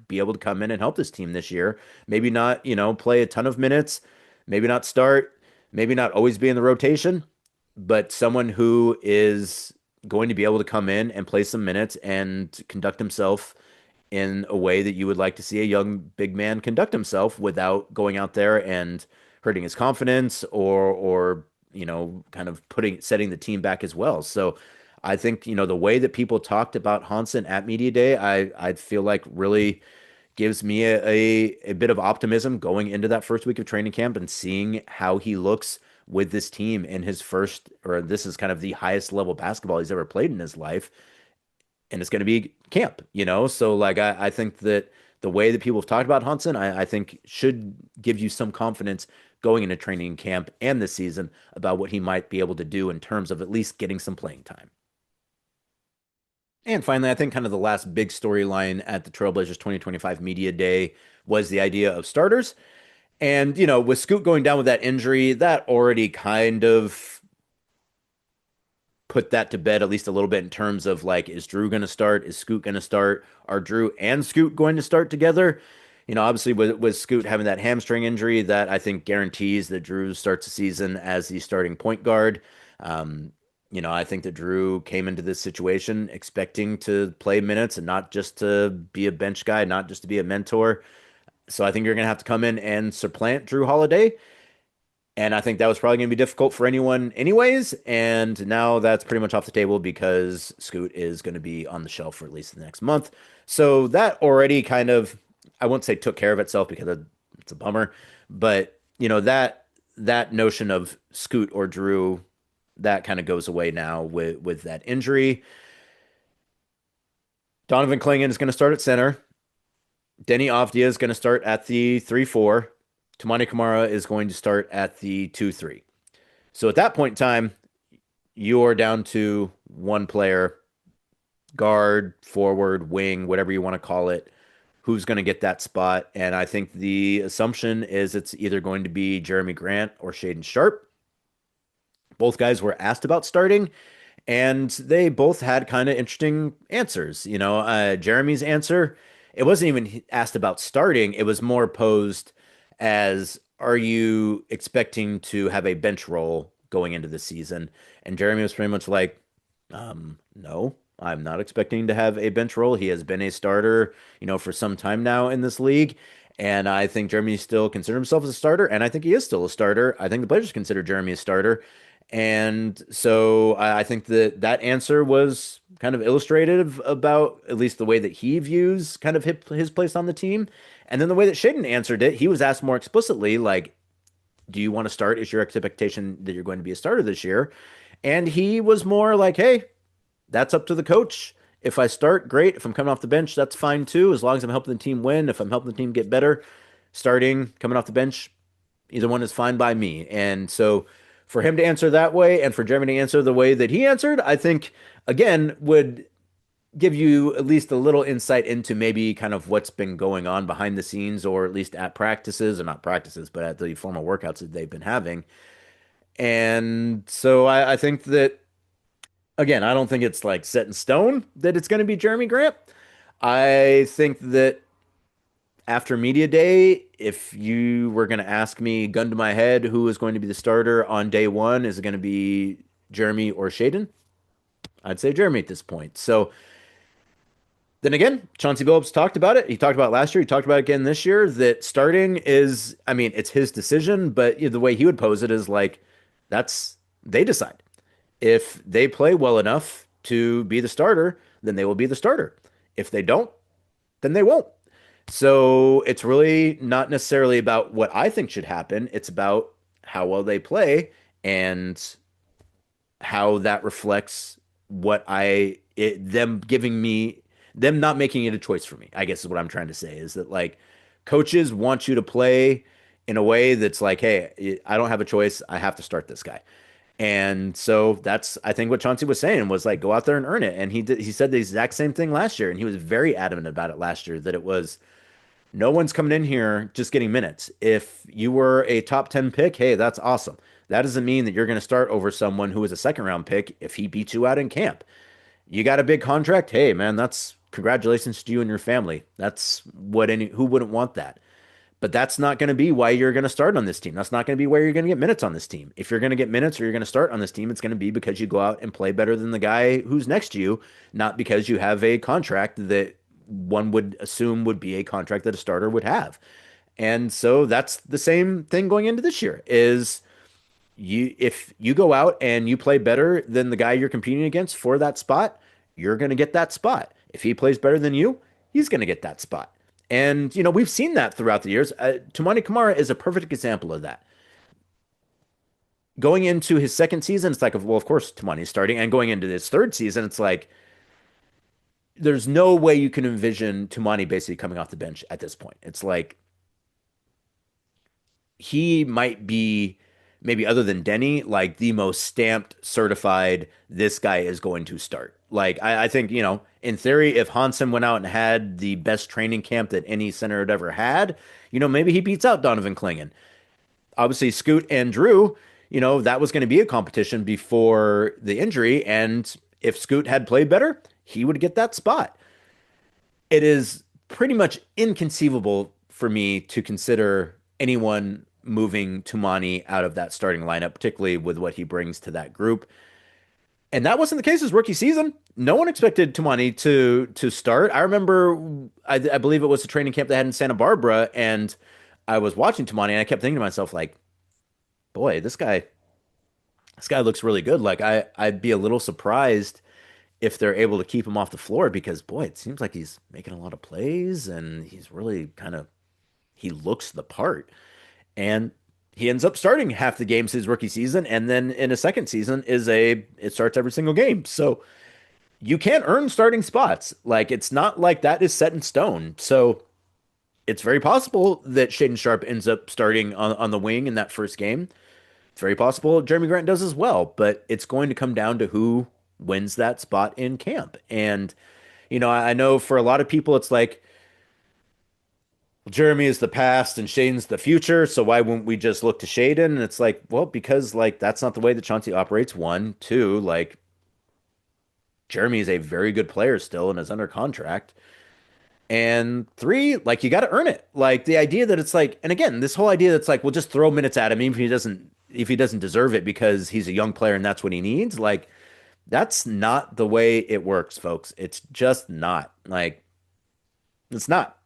be able to come in and help this team this year. Maybe not, play a ton of minutes, maybe not start, maybe not always be in the rotation, but someone who is going to be able to come in and play some minutes and conduct himself in a way that you would like to see a young big man conduct himself without going out there and hurting his confidence or kind of setting the team back as well. So I think, the way that people talked about Hansen at Media Day, I feel like really gives me a bit of optimism going into that first week of training camp and seeing how he looks with this team in his first, or this is kind of the highest level basketball he's ever played in his life. And it's going to be camp, So like, I think that the way that people have talked about Hansen, I think should give you some confidence going into training camp and this season about what he might be able to do in terms of at least getting some playing time. And finally, I think kind of the last big storyline at the Trailblazers 2025 Media Day was the idea of starters. And, with Scoot going down with that injury, that already kind of put that to bed at least a little bit in terms of like, is Drew going to start? Is Scoot going to start? Are Drew and Scoot going to start together? Obviously with Scoot having that hamstring injury, that I think guarantees that Drew starts the season as the starting point guard. I think that Drew came into this situation expecting to play minutes and not just to be a bench guy, not just to be a mentor. So I think you're going to have to come in and supplant Drew Holiday. And I think that was probably going to be difficult for anyone anyways. And now that's pretty much off the table because Scoot is going to be on the shelf for at least the next month. So that already kind of, I won't say took care of itself because it's a bummer, but that notion of Scoot or Drew, that kind of goes away now with that injury. Donovan Clingan is going to start at center. Denny Avdia is going to start at the 3-4. Toumani Camara is going to start at the 2-3. So at that point in time, you're down to one player, guard, forward, wing, whatever you want to call it, who's going to get that spot. And I think the assumption is it's either going to be Jeremy Grant or Shaedon Sharpe. Both guys were asked about starting, and they both had kind of interesting answers. Jeremy's answer, it wasn't even asked about starting. It was more posed as, are you expecting to have a bench role going into the season? And Jeremy was pretty much like, no, I'm not expecting to have a bench role. He has been a starter, for some time now in this league. And I think Jeremy still considers himself as a starter. And I think he is still a starter. I think the Blazers consider Jeremy a starter. And so I think that that answer was kind of illustrative about at least the way that he views kind of his place on the team. And then the way that Shaedon answered it, he was asked more explicitly, like, do you want to start? Is your expectation that you're going to be a starter this year? And he was more like, hey, that's up to the coach. If I start, great. If I'm coming off the bench, that's fine too, as long as I'm helping the team win. If I'm helping the team get better, starting, coming off the bench, either one is fine by me. And so for him to answer that way and for Jeremy to answer the way that he answered, I think, again, would give you at least a little insight into maybe kind of what's been going on behind the scenes or at least at practices, or not practices, but at the formal workouts that they've been having. And so I think that, again, I don't think it's like set in stone that it's going to be Jeremy Grant. I think that after media day, if you were going to ask me, gun to my head, who is going to be the starter on day one, is it going to be Jeremy or Shaedon? I'd say Jeremy at this point. So then again, Chauncey Billups talked about it. He talked about it last year. He talked about it again this year that starting is, I mean, it's his decision, but the way he would pose it is like, that's, they decide. If they play well enough to be the starter, then they will be the starter. If they don't, then they won't. So it's really not necessarily about what I think should happen. It's about how well they play and how that reflects them giving me, them not making it a choice for me, I guess is what I'm trying to say, is that like coaches want you to play in a way that's like, hey, I don't have a choice. I have to start this guy. And so that's, I think, what Chauncey was saying was like, go out there and earn it. And he said the exact same thing last year. And he was very adamant about it last year, that it was, no one's coming in here just getting minutes. If you were a top 10 pick, hey, that's awesome. That doesn't mean that you're going to start over someone who is a second round pick if he beats you out in camp. You got a big contract. Hey, man, that's congratulations to you and your family. That's what who wouldn't want that? But that's not going to be why you're going to start on this team. That's not going to be where you're going to get minutes on this team. If you're going to get minutes or you're going to start on this team, it's going to be because you go out and play better than the guy who's next to you, not because you have a contract that one would assume would be a contract that a starter would have. And so that's the same thing going into this year is if you go out and you play better than the guy you're competing against for that spot, you're going to get that spot. If he plays better than you, he's going to get that spot. And, we've seen that throughout the years. Toumani Camara is a perfect example of that. Going into his second season, it's like, well, of course, Toumani's starting. And going into his third season, it's like, there's no way you can envision Toumani basically coming off the bench at this point. It's like, he might be, maybe other than Denny, like the most stamped, certified, this guy is going to start. Like, I think, in theory, if Hansen went out and had the best training camp that any center had ever had, maybe he beats out Donovan Clingan. Obviously, Scoot and Drew, that was going to be a competition before the injury. And if Scoot had played better, he would get that spot. It is pretty much inconceivable for me to consider anyone moving Toumani out of that starting lineup, particularly with what he brings to that group. And that wasn't the case his rookie season. No one expected Toumani to start. I remember, I believe it was a training camp they had in Santa Barbara, and I was watching Toumani, and I kept thinking to myself, like, boy, this guy looks really good. Like, I'd be a little surprised if they're able to keep him off the floor because, boy, it seems like he's making a lot of plays, and he's really he looks the part. And he ends up starting half the games his rookie season, and then in a second season it starts every single game. So you can earn starting spots. Like, it's not like that is set in stone. So it's very possible that Shaedon Sharpe ends up starting on the wing in that first game. It's very possible Jeremy Grant does as well, but it's going to come down to who wins that spot in camp. And I know for a lot of people it's like, Jeremy is the past and Shaden's the future, so why wouldn't we just look to Shaedon? And it's like, well, because like that's not the way that Chauncey operates. One, two, like Jeremy is a very good player still and is under contract. And three, like you got to earn it. Like the idea that it's like, and again, this whole idea that's like, we'll just throw minutes at him even if he doesn't deserve it because he's a young player and that's what he needs. Like that's not the way it works, folks. It's just not. Like it's not.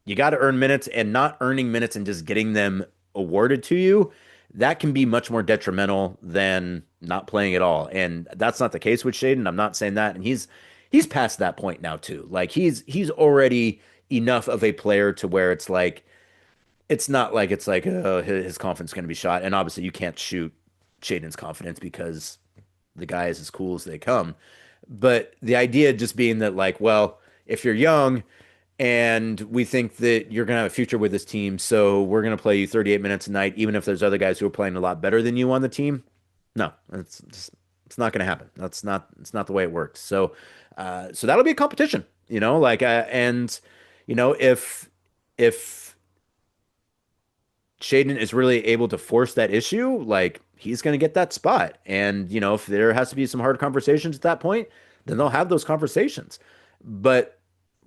You got to earn minutes, and not earning minutes and just getting them awarded to you that can be much more detrimental than not playing at all. And that's not the case with Shaedon. I'm not saying that. And he's past that point now too. Like he's already enough of a player to where it's not like it's like his confidence is going to be shot. And obviously you can't shoot Shaedon's confidence because the guy is as cool as they come. But the idea just being that like, well, if you're young and we think that you're going to have a future with this team, so we're going to play you 38 minutes a night, even if there's other guys who are playing a lot better than you on the team. No, it's not going to happen. It's not the way it works. So, so that'll be a competition, like, and if Shaedon is really able to force that issue, like he's going to get that spot. And, if there has to be some hard conversations at that point, then they'll have those conversations. But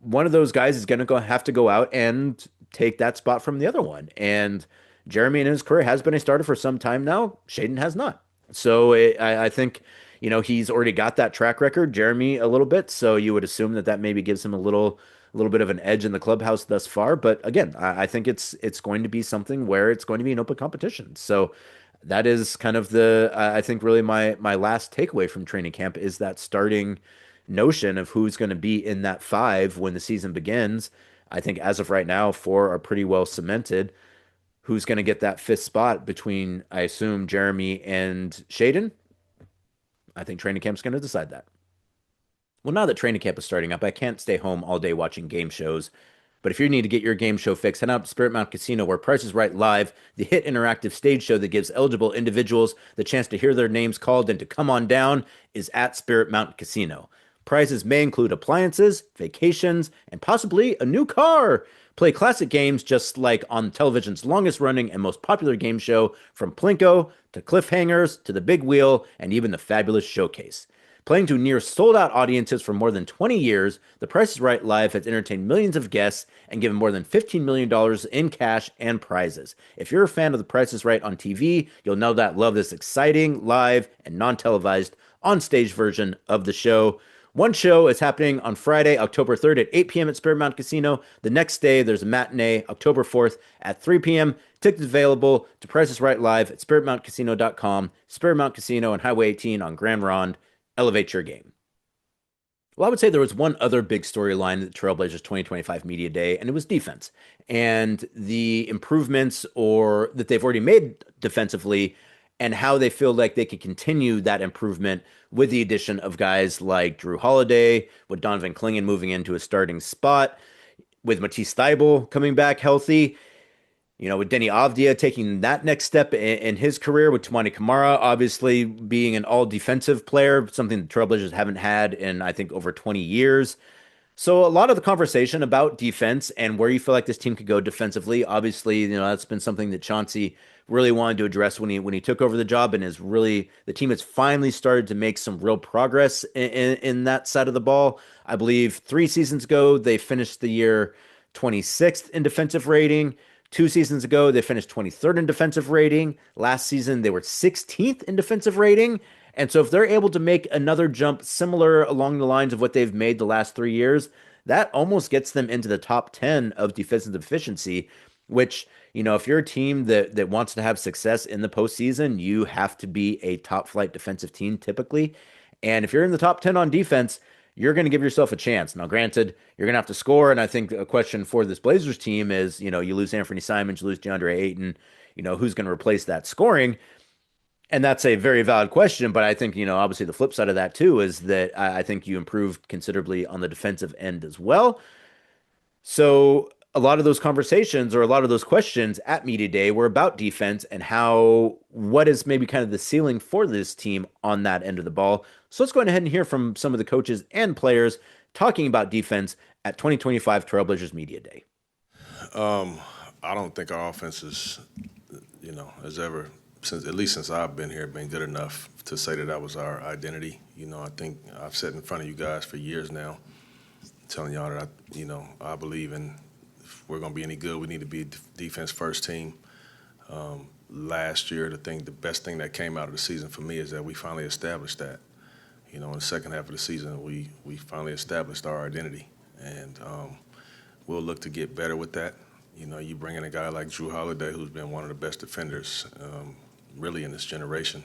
one of those guys is going to have to go out and take that spot from the other one. And Jeremy in his career has been a starter for some time now. Shaedon has not. So I think, he's already got that track record, Jeremy, a little bit. So you would assume that maybe gives him a little bit of an edge in the clubhouse thus far. But again, I think it's going to be something where it's going to be an open competition. So that is kind of I think really my last takeaway from training camp is that starting notion of who's going to be in that five when the season begins. I think as of right now, four are pretty well cemented. Who's going to get that fifth spot between, I assume, Jeremy and Shaedon? I think training camp's going to decide that. Well, now that training camp is starting up, I can't stay home all day watching game shows. But if you need to get your game show fix, head out to Spirit Mountain Casino, where Price is Right Live, the hit interactive stage show that gives eligible individuals the chance to hear their names called and to come on down, is at Spirit Mountain Casino. Prizes may include appliances, vacations, and possibly a new car. Play classic games just like on television's longest running and most popular game show, from Plinko to Cliffhangers to The Big Wheel and even the Fabulous Showcase. Playing to near sold-out audiences for more than 20 years, The Price is Right Live has entertained millions of guests and given more than $15 million in cash and prizes. If you're a fan of The Price is Right on TV, you'll know that love this exciting, live, and non-televised on-stage version of the show. One show is happening on Friday, October 3rd at 8 p.m. at Spirit Mountain Casino. The next day, there's a matinee, October 4th at 3 p.m. Tickets available to Price is Right Live at SpiritMountCasino.com. Spirit Mountain Casino and Highway 18 on Grand Ronde. Elevate your game. Well, I would say there was one other big storyline at the Trailblazers 2025 Media Day, and it was defense. And the improvements that they've already made defensively and how they feel like they could continue that improvement with the addition of guys like Drew Holiday, with Donovan Clingan moving into a starting spot, with Matisse Thybulle coming back healthy, with Denny Avdia taking that next step in his career, with Toumani Camara obviously being an all-defensive player, something the Trailblazers haven't had in, I think, over 20 years. So a lot of the conversation about defense and where you feel like this team could go defensively, obviously, that's been something that Chauncey really wanted to address when he took over the job, and the team has finally started to make some real progress in that side of the ball. I believe 3 seasons ago, they finished the year 26th in defensive rating. 2 seasons ago, they finished 23rd in defensive rating. Last season, they were 16th in defensive rating. And so if they're able to make another jump similar along the lines of what they've made the last 3 years, that almost gets them into the top 10 of defensive efficiency, which, if you're a team that wants to have success in the postseason, you have to be a top flight defensive team typically. And if you're in the top 10 on defense, you're going to give yourself a chance. Now, granted, you're going to have to score. And I think a question for this Blazers team is, you lose Anthony Simons, you lose DeAndre Ayton, who's going to replace that scoring? And that's a very valid question. But I think, obviously the flip side of that too is that I think you improved considerably on the defensive end as well. So a lot of those conversations or a lot of those questions at Media Day were about defense and what is maybe kind of the ceiling for this team on that end of the ball. So let's go ahead and hear from some of the coaches and players talking about defense at 2025 Trailblazers Media Day. I don't think our offense is, has ever, since I've been here, been good enough to say that was our identity. I think I've sat in front of you guys for years now, telling y'all that I believe in, if we're going to be any good, we need to be defense first team. Last year, the best thing that came out of the season for me is that we finally established that. In the second half of the season, we finally established our identity, and we'll look to get better with that. You bring in a guy like Drew Holiday, who's been one of the best defenders really in this generation,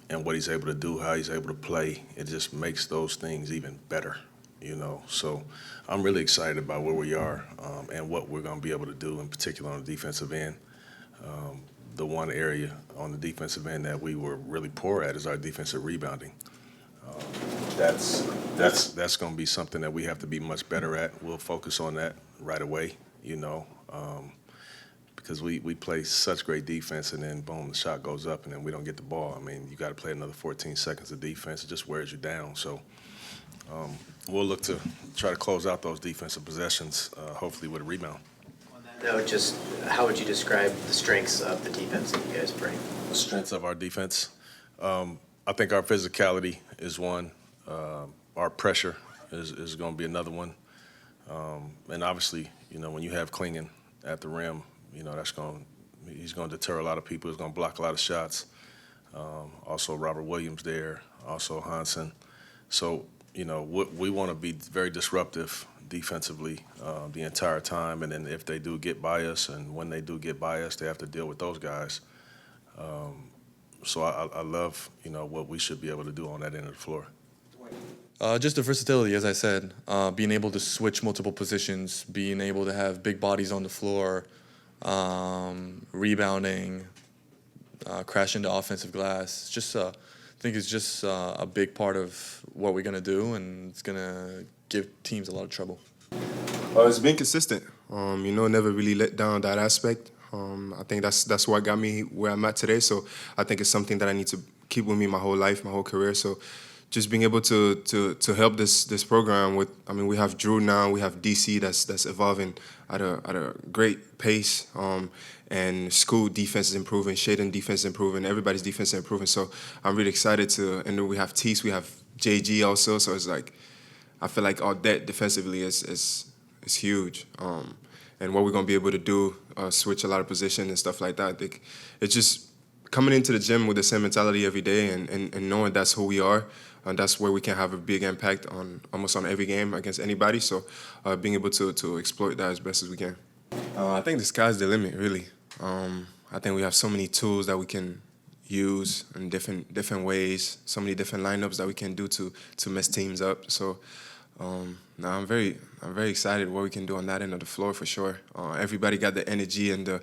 and what he's able to do, how he's able to play. It just makes those things even better. So I'm really excited about where we are and what we're going to be able to do, in particular on the defensive end. The one area on the defensive end that we were really poor at is our defensive rebounding. That's going to be something that we have to be much better at. We'll focus on that right away, because we play such great defense, and then boom, the shot goes up, and then we don't get the ball. I mean, you got to play another 14 seconds of defense. It just wears you down. So we'll look to try to close out those defensive possessions, hopefully with a rebound. On that note, just how would you describe the strengths of the defense that you guys bring? The strengths of our defense, I think our physicality is one. Our pressure is going to be another one. And obviously, when you have Klingon at the rim, he's going to deter a lot of people. He's going to block a lot of shots. Also, Robert Williams there. Also, Hansen. So, we want to be very disruptive defensively the entire time. And then if they do get by us, and when they do get by us, they have to deal with those guys. So I love, what we should be able to do on that end of the floor. Just the versatility, as I said, being able to switch multiple positions, being able to have big bodies on the floor, rebounding, crash into offensive glass. I think it's just a big part of what we're going to do, and it's going to give teams a lot of trouble. It's been consistent, never really let down that aspect. I think that's what got me where I'm at today. So I think it's something that I need to keep with me my whole life, my whole career. So just being able to help this program with, we have Drew now, we have DC that's evolving at a great pace, and school defense is improving, Shaedon defense is improving, everybody's defense is improving. So I'm really excited and then we have Tease, we have JG also. So it's like, I feel like all that defensively is huge. And what we're going to be able to do, switch a lot of position and stuff like that. I think it's just coming into the gym with the same mentality every day and knowing that's who we are, and that's where we can have a big impact on almost on every game against anybody. So being able to exploit that as best as we can. I think the sky's the limit, really. I think we have so many tools that we can use in different ways, so many different lineups that we can do to mess teams up. So now I'm very excited what we can do on that end of the floor for sure. Everybody got the energy and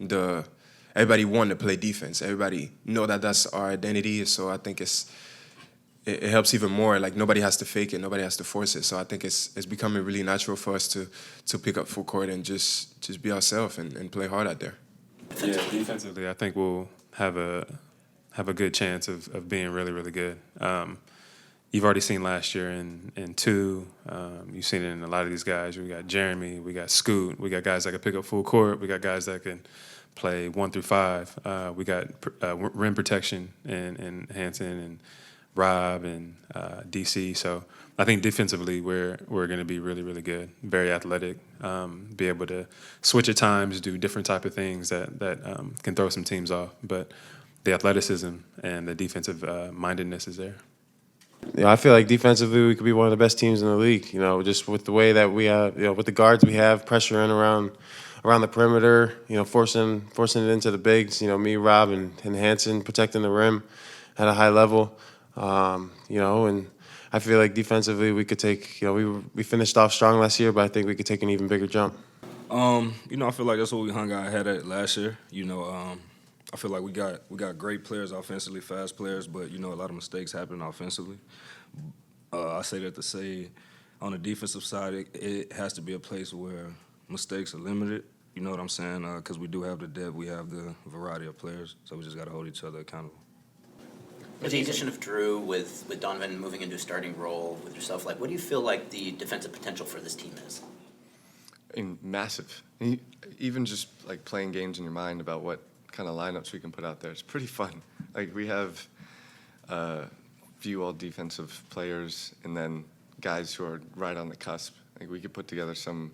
the everybody want to play defense. Everybody know that that's our identity. So I think it helps even more. Like nobody has to fake it, nobody has to force it. So I think it's becoming really natural for us to pick up full court and just be ourselves and play hard out there. Yeah, defensively, I think we'll have a good chance of being really, really good. You've already seen last year in two. You've seen it in a lot of these guys. We got Jeremy, we got Scoot, we got guys that can pick up full court, we got guys that can play 1 through 5. We got rim protection and Hansen and Rob and DC. So I think defensively we're going to be really, really good, very athletic, be able to switch at times, do different type of things that can throw some teams off. But the athleticism and the defensive mindedness is there. I feel like defensively we could be one of the best teams in the league. Just with the way that we have, with the guards we have, pressuring around the perimeter, forcing it into the bigs. Me, Rob, and Hansen protecting the rim at a high level. And I feel like defensively we could take. We finished off strong last year, but I think we could take an even bigger jump. I feel like that's what we hung our head at last year. I feel like we got great players offensively, fast players, but a lot of mistakes happen offensively. I say that to say, on the defensive side, it has to be a place where mistakes are limited. You know what I'm saying? Because we do have the depth, we have the variety of players, so we just got to hold each other accountable. With the addition of Drew, with Donovan moving into a starting role, with yourself, what do you feel like the defensive potential for this team is? Massive. Even just playing games in your mind about what kind of lineups we can put out there. It's pretty fun. We have a few all defensive players and then guys who are right on the cusp. We could put together some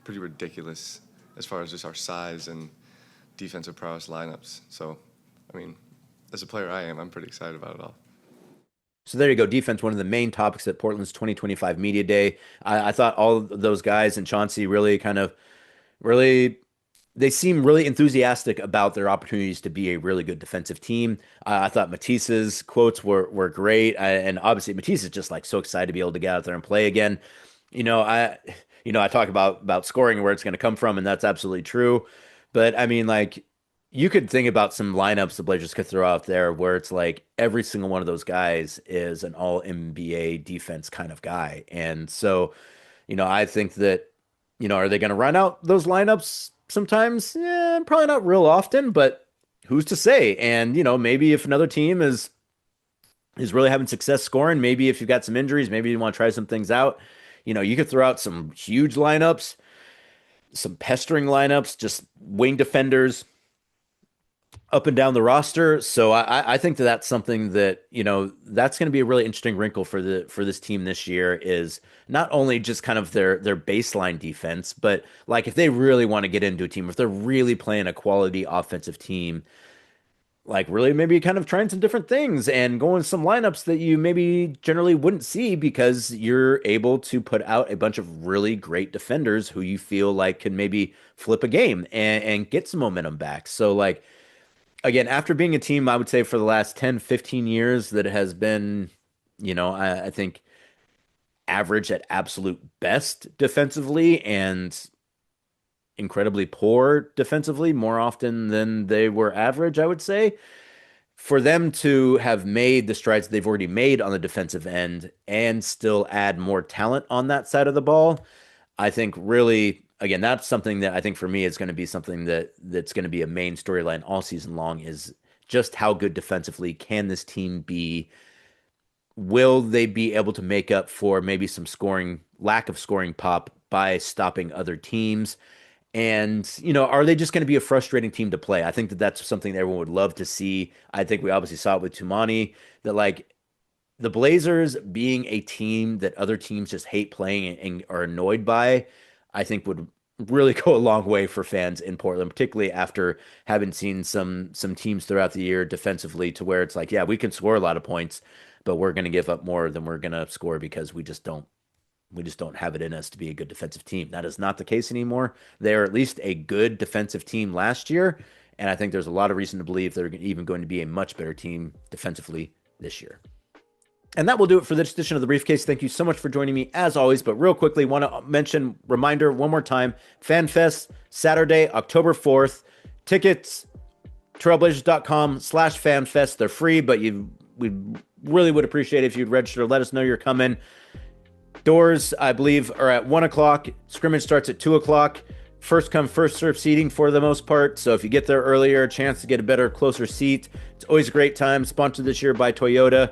pretty ridiculous, as far as just our size and defensive prowess lineups. So, as a player I'm pretty excited about it all. So there you go. Defense, one of the main topics at Portland's 2025 Media Day. I thought all of those guys and Chauncey really they seem really enthusiastic about their opportunities to be a really good defensive team. I thought Matisse's quotes were great, and obviously Matisse is just like so excited to be able to get out there and play again. You know, I talk about scoring and where it's going to come from, and that's absolutely true. But I mean, like, you could think about some lineups the Blazers could throw out there where it's like every single one of those guys is an all NBA defense kind of guy. And so, I think that, are they going to run out those lineups sometimes? Yeah, probably not real often, but who's to say? And, maybe if another team is really having success scoring, maybe if you've got some injuries, maybe you want to try some things out, you could throw out some huge lineups, some pestering lineups, just wing defenders up and down the roster. So I think that that's something that, that's going to be a really interesting wrinkle for this team this year, is not only just kind of their baseline defense, but like if they really want to get into a team, if they're really playing a quality offensive team, like really maybe kind of trying some different things and going some lineups that you maybe generally wouldn't see, because you're able to put out a bunch of really great defenders who you feel like can maybe flip a game and get some momentum back. So like, again, after being a team, I would say for the last 10, 15 years that has been, I think average at absolute best defensively and incredibly poor defensively more often than they were average, I would say. For them to have made the strides they've already made on the defensive end and still add more talent on that side of the ball, I think really, again, that's something that I think for me is going to be something that's going to be a main storyline all season long, is just how good defensively can this team be? Will they be able to make up for maybe some lack of scoring pop by stopping other teams? And, are they just going to be a frustrating team to play? I think that that's something that everyone would love to see. I think we obviously saw it with Toumani, that like the Blazers being a team that other teams just hate playing and are annoyed by, I think would really go a long way for fans in Portland, particularly after having seen some teams throughout the year defensively, to where it's like, yeah, we can score a lot of points, but we're going to give up more than we're going to score because we just don't have it in us to be a good defensive team. That is not the case anymore. They are at least a good defensive team last year, and I think there's a lot of reason to believe they're even going to be a much better team defensively this year. And that will do it for this edition of The Briefcase. Thank you so much for joining me, as always. But real quickly, want to reminder one more time, FanFest, Saturday, October 4th. Tickets, trailblazers.com/FanFest. They're free, but we really would appreciate it if you'd register. Let us know you're coming. Doors, I believe, are at 1 o'clock. Scrimmage starts at 2 o'clock. First come, first serve seating for the most part. So if you get there earlier, a chance to get a better, closer seat. It's always a great time. Sponsored this year by Toyota.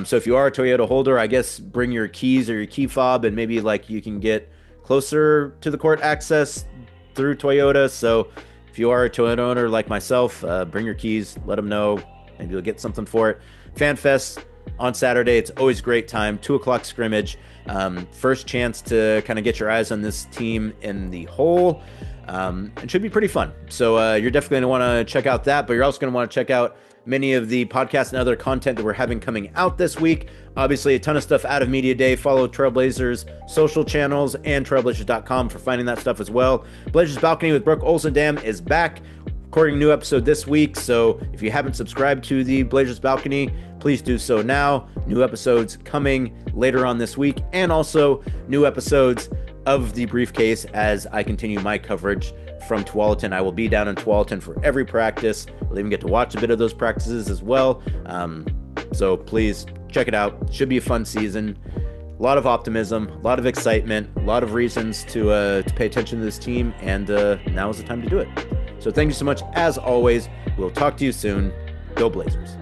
So if you are a Toyota holder, I guess bring your keys or your key fob, and maybe like you can get closer to the court access through Toyota. So if you are a Toyota owner like myself, bring your keys, let them know. Maybe you'll get something for it. FanFest on Saturday. It's always a great time. 2 o'clock scrimmage. First chance to kind of get your eyes on this team in the whole. It should be pretty fun. So you're definitely going to want to check out that, but you're also going to want to check out many of the podcasts and other content that we're having coming out this week. Obviously, a ton of stuff out of Media Day. Follow Trailblazers social channels and trailblazers.com for finding that stuff as well. Blazers Balcony with Brooke Olsendam is back, recording a new episode this week. So if you haven't subscribed to the Blazers Balcony, please do so now. New episodes coming later on this week, and also new episodes of The Briefcase as I continue my coverage from Tualatin. I will be down in Tualatin for every practice. We'll even get to watch a bit of those practices as well. So please check it out. Should be a fun season. A lot of optimism, a lot of excitement, a lot of reasons to pay attention to this team, and now is the time to do it. So thank you so much. As always, we'll talk to you soon. Go Blazers.